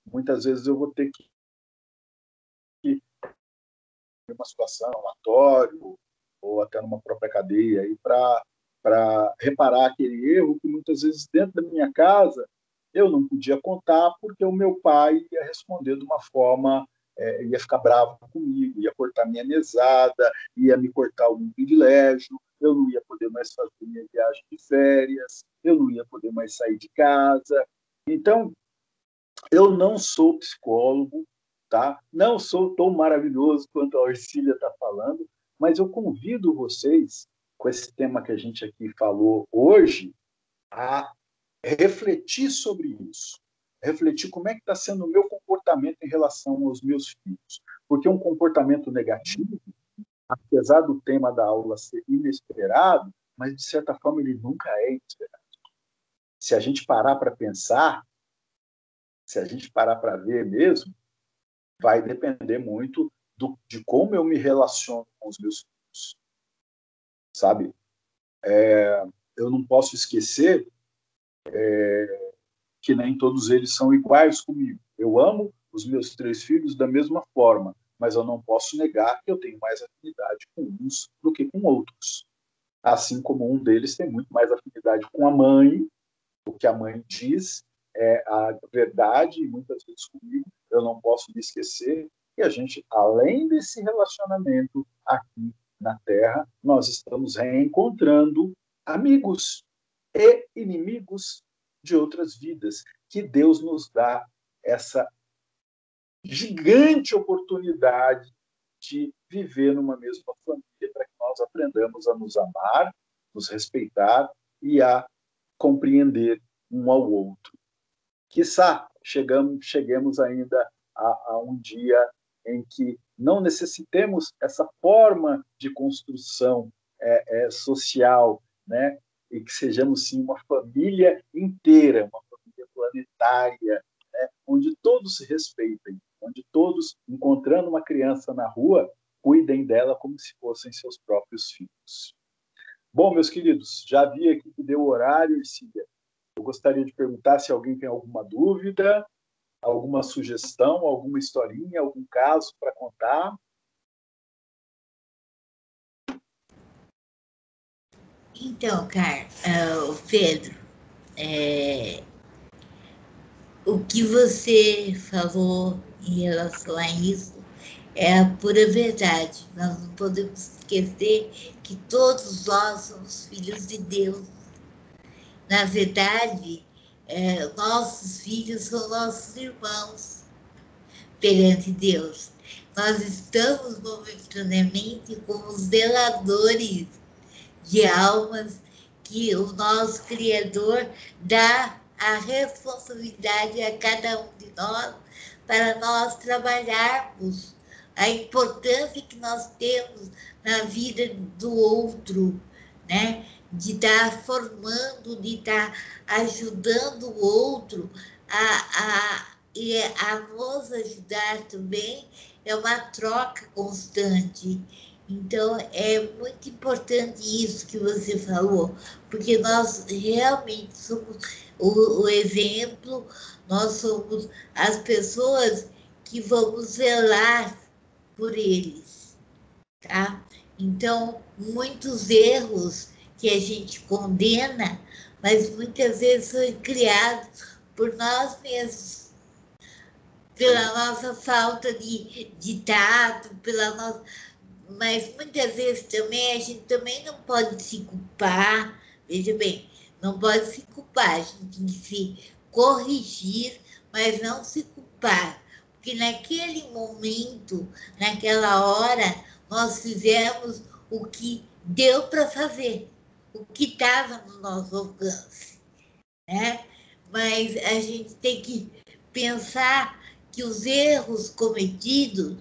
Muitas vezes eu vou ter que uma situação, um atório, ou até numa própria cadeia, para reparar aquele erro que muitas vezes dentro da minha casa eu não podia contar porque o meu pai ia responder de uma forma, ia ficar bravo comigo, ia cortar minha mesada, ia me cortar algum privilégio, eu não ia poder mais fazer minha viagem de férias, eu não ia poder mais sair de casa. Então, eu não sou psicólogo, tá? Não sou tão maravilhoso quanto a Orcília está falando, mas eu convido vocês, com esse tema que a gente aqui falou hoje, a refletir sobre isso. Refletir como é que está sendo o meu comportamento em relação aos meus filhos. Porque um comportamento negativo, apesar do tema da aula ser inesperado, mas, de certa forma, ele nunca é inesperado. Se a gente parar para pensar, se a gente parar para ver mesmo, vai depender muito de como eu me relaciono com os meus filhos. Sabe? Eu não posso esquecer que nem todos eles são iguais comigo. Eu amo os meus 3 filhos da mesma forma, mas eu não posso negar que eu tenho mais afinidade com uns do que com outros. Assim como um deles tem muito mais afinidade com a mãe, o que a mãe diz é a verdade, e muitas vezes comigo eu não posso me esquecer que a gente, além desse relacionamento aqui na Terra, nós estamos reencontrando amigos e inimigos de outras vidas, que Deus nos dá essa gigante oportunidade de viver numa mesma família para que nós aprendamos a nos amar, nos respeitar e a compreender um ao outro. Quiçá cheguemos ainda a um dia em que não necessitemos essa forma de construção social, né? E que sejamos, sim, uma família inteira, uma família planetária, né? Onde todos se respeitem, onde todos, encontrando uma criança na rua, cuidem dela como se fossem seus próprios filhos. Bom, meus queridos, já vi aqui que deu o horário, Cília. Eu gostaria de perguntar se alguém tem alguma dúvida, alguma sugestão, alguma historinha, algum caso para contar. Então, Pedro, o que você falou em relação a isso é a pura verdade. Nós não podemos esquecer que todos nós somos filhos de Deus. Na verdade, nossos filhos são nossos irmãos perante Deus. Nós estamos momentaneamente como os zeladores de almas que o nosso Criador dá a responsabilidade a cada um de nós para nós trabalharmos a importância que nós temos na vida do outro, né? De estar formando, de estar ajudando o outro a nos ajudar também, é uma troca constante. Então, é muito importante isso que você falou, porque nós realmente somos o exemplo, nós somos as pessoas que vamos zelar por eles, tá? Então, muitos erros que a gente condena, mas muitas vezes são criados por nós mesmos, pela nossa falta de tato, pela nossa Mas muitas vezes também a gente também não pode se culpar. Veja bem, não pode se culpar, a gente tem que se corrigir, mas não se culpar. Porque naquele momento, naquela hora, nós fizemos o que deu para fazer, o que estava no nosso alcance, né? Mas a gente tem que pensar que os erros cometidos,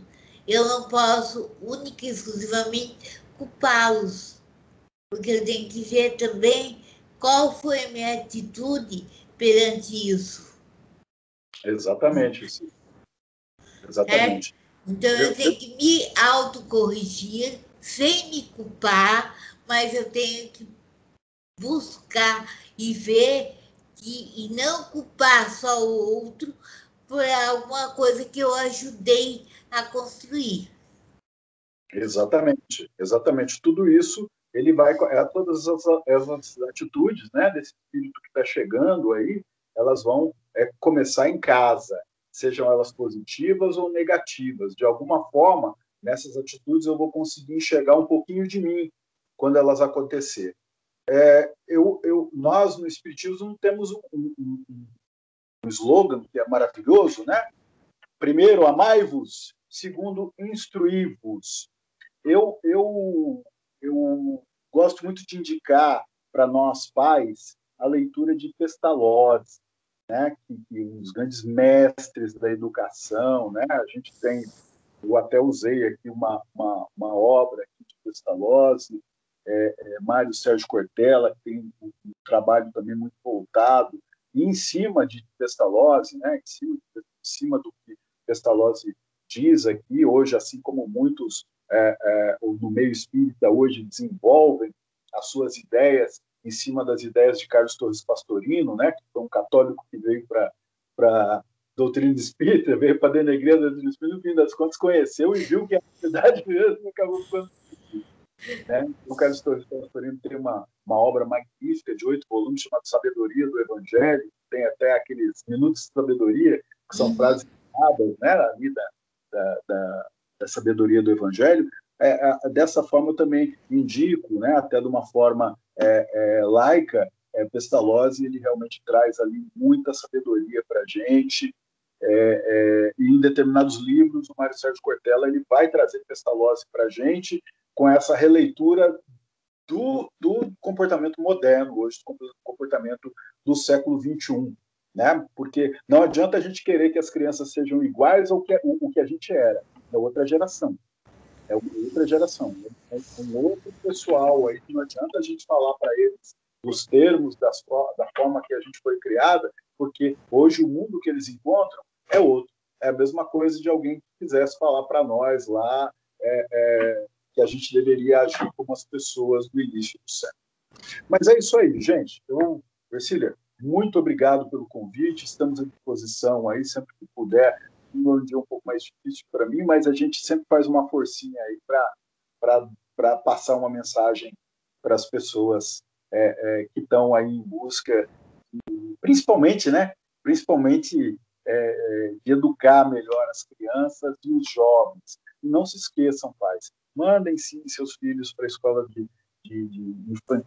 eu não posso única e exclusivamente culpá-los, porque eu tenho que ver também qual foi a minha atitude perante isso. Exatamente, isso. Certo? Exatamente. Então eu tenho que me autocorrigir sem me culpar, mas eu tenho que buscar e ver e não culpar só o outro por alguma coisa que eu ajudei a construir. Exatamente, exatamente. Tudo isso, ele vai, todas as atitudes, né, desse espírito que está chegando aí, elas vão começar em casa, sejam elas positivas ou negativas. De alguma forma, nessas atitudes eu vou conseguir enxergar um pouquinho de mim quando elas acontecerem. Nós, no Espiritismo, temos um slogan que é maravilhoso, né? Primeiro, amai-vos. Segundo, instruí-vos. Eu gosto muito de indicar para nós pais a leitura de Pestalozzi, né? Que os grandes mestres da educação, né? A gente tem, eu até usei aqui uma obra aqui de Pestalozzi, Mário Sérgio Cortella, que tem um trabalho também muito voltado, e em cima de Pestalozzi, né? Em cima do que Pestalozzi diz aqui, hoje, assim como muitos no meio espírita hoje desenvolvem as suas ideias em cima das ideias de Carlos Torres Pastorino, né, que foi um católico que veio para doutrina espírita, veio para denegrir a doutrina espírita, no fim das contas conheceu e viu que a verdade mesmo e acabou ficando. Né? O Carlos Torres Pastorino tem uma obra magnífica de 8 volumes chamada Sabedoria do Evangelho, tem até aqueles minutos de sabedoria, que são frases erradas, né, ali da sabedoria do Evangelho. Dessa forma, eu também indico, né, até de uma forma laica, Pestalozzi, ele realmente traz ali muita sabedoria para a gente, e em determinados livros, o Mário Sérgio Cortella ele vai trazer Pestalozzi para a gente com essa releitura do comportamento moderno hoje, do comportamento do século XXI. Né? Porque não adianta a gente querer que as crianças sejam iguais ao que a gente era. É outra geração. É outra geração. É um outro pessoal aí que não adianta a gente falar para eles dos termos, da forma que a gente foi criada, porque hoje o mundo que eles encontram é outro. É a mesma coisa de alguém que quisesse falar para nós lá que a gente deveria agir como as pessoas do início do século. Mas é isso aí, gente. Então, Ercília, muito obrigado pelo convite. Estamos à disposição aí, sempre que puder. Um dia um pouco mais difícil para mim, mas a gente sempre faz uma forcinha aí para passar uma mensagem para as pessoas que estão aí em busca, principalmente, né? Principalmente de educar melhor as crianças e os jovens. E não se esqueçam, pais, mandem sim seus filhos para a escola de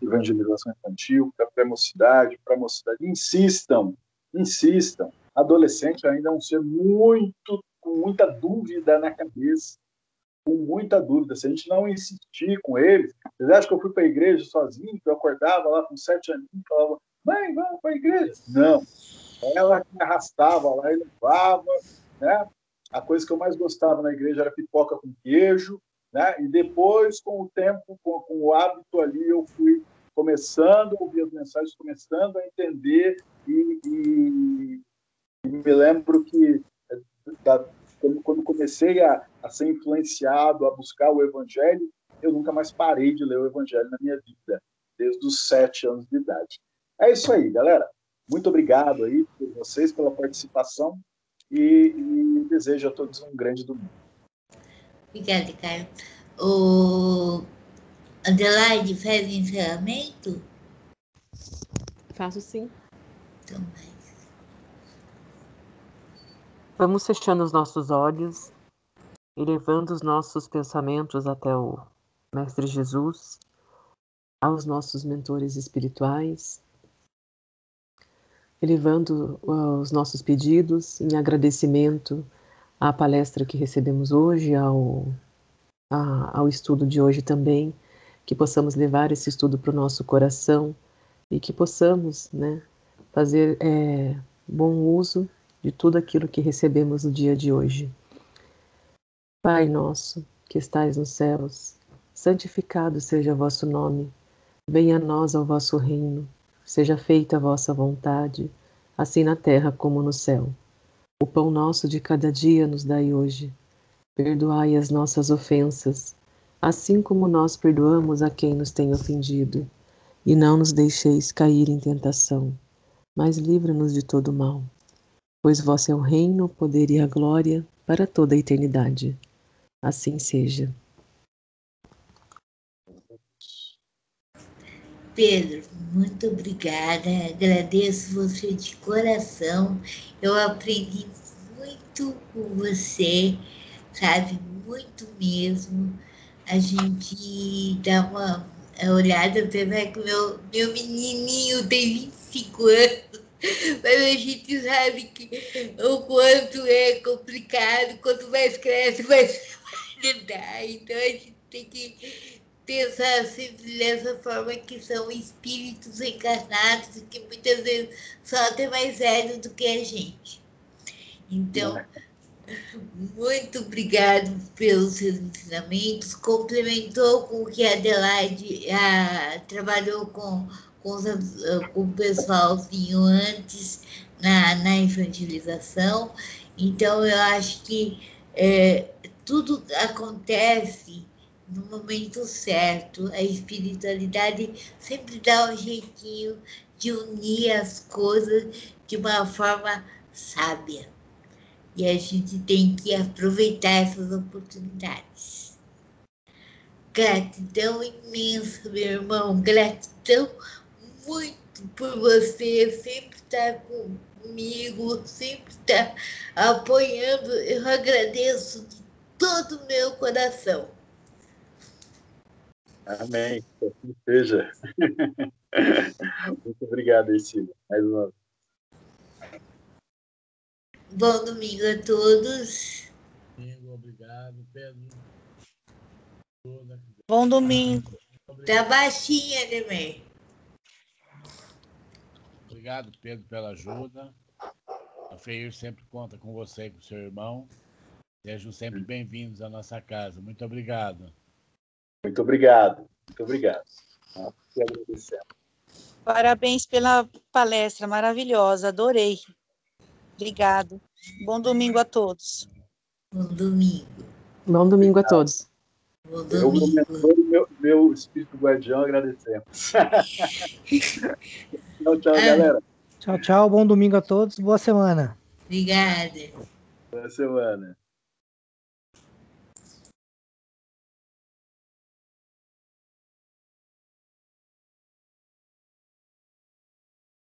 evangelização infantil, para a pré-mocidade, para a mocidade. Insistam, insistam. Adolescente ainda é um ser com muita dúvida na cabeça, com muita dúvida. Se a gente não insistir com eles, vocês acham que eu fui para a igreja sozinho, que eu acordava lá com 7 anos e falava, mãe, vamos para a igreja? Não. Ela me arrastava lá e levava, né? A coisa que eu mais gostava na igreja era pipoca com queijo, né? E depois, com o tempo, com o hábito ali, eu fui começando a ouvir as mensagens, começando a entender e me lembro que quando comecei a ser influenciado, a buscar o Evangelho, eu nunca mais parei de ler o Evangelho na minha vida, desde os 7 anos de idade. É isso aí, galera. Muito obrigado aí por vocês, pela participação e desejo a todos um grande domingo. Obrigada, Caio. O Adelaide faz encerramento? Faço sim. Então, vamos fechando os nossos olhos elevando os nossos pensamentos até o Mestre Jesus, aos nossos mentores espirituais, elevando os nossos pedidos em agradecimento à palestra que recebemos hoje, ao estudo de hoje também, que possamos levar esse estudo para o nosso coração e que possamos, né, fazer bom uso de tudo aquilo que recebemos no dia de hoje. Pai nosso, que estais nos céus, santificado seja o vosso nome. Venha a nós o vosso reino. Seja feita a vossa vontade, assim na terra como no céu. O pão nosso de cada dia nos dai hoje. Perdoai as nossas ofensas, assim como nós perdoamos a quem nos tem ofendido. E não nos deixeis cair em tentação, mas livra-nos de todo mal. Pois vosso é o reino, o poder e a glória para toda a eternidade. Assim seja. Pedro, muito obrigada. Agradeço você de coração. Eu aprendi muito com você, sabe? Muito mesmo. A gente dá uma olhada, apesar que meu menininho tem 25 anos, mas a gente sabe que o quanto é complicado, quanto mais cresce, mais dá. Então a gente tem que pensar sempre dessa forma, que são espíritos encarnados e que muitas vezes são até mais velhos do que a gente. Então, muito obrigado pelos seus ensinamentos. Complementou com o que a Adelaide trabalhou com o pessoalzinho antes na infantilização. Então, eu acho que tudo acontece no momento certo. A espiritualidade sempre dá um jeitinho de unir as coisas de uma forma sábia. E a gente tem que aproveitar essas oportunidades. Gratidão imensa, meu irmão. Gratidão muito por você sempre estar comigo, sempre estar apoiando. Eu agradeço de todo o meu coração. Amém. Que assim seja. Muito obrigado, Ercília. Mais uma vez. Bom domingo a todos. Obrigado, Pedro. Bom domingo. Tá baixinha, Nemer. Obrigado, Pedro, pela ajuda. A FEIR sempre conta com você e com o seu irmão. Sejam sempre bem-vindos à nossa casa. Muito obrigado. Muito obrigado. Muito obrigado. Te agradecemos. Parabéns pela palestra maravilhosa, adorei. Obrigado. Bom domingo a todos. Bom domingo. Bom domingo a todos. Bom Eu, domingo. meu mentor e meu espírito guardião, agradecemos. Tchau, tchau, galera. Tchau, tchau. Bom domingo a todos. Boa semana. Obrigada. Boa semana.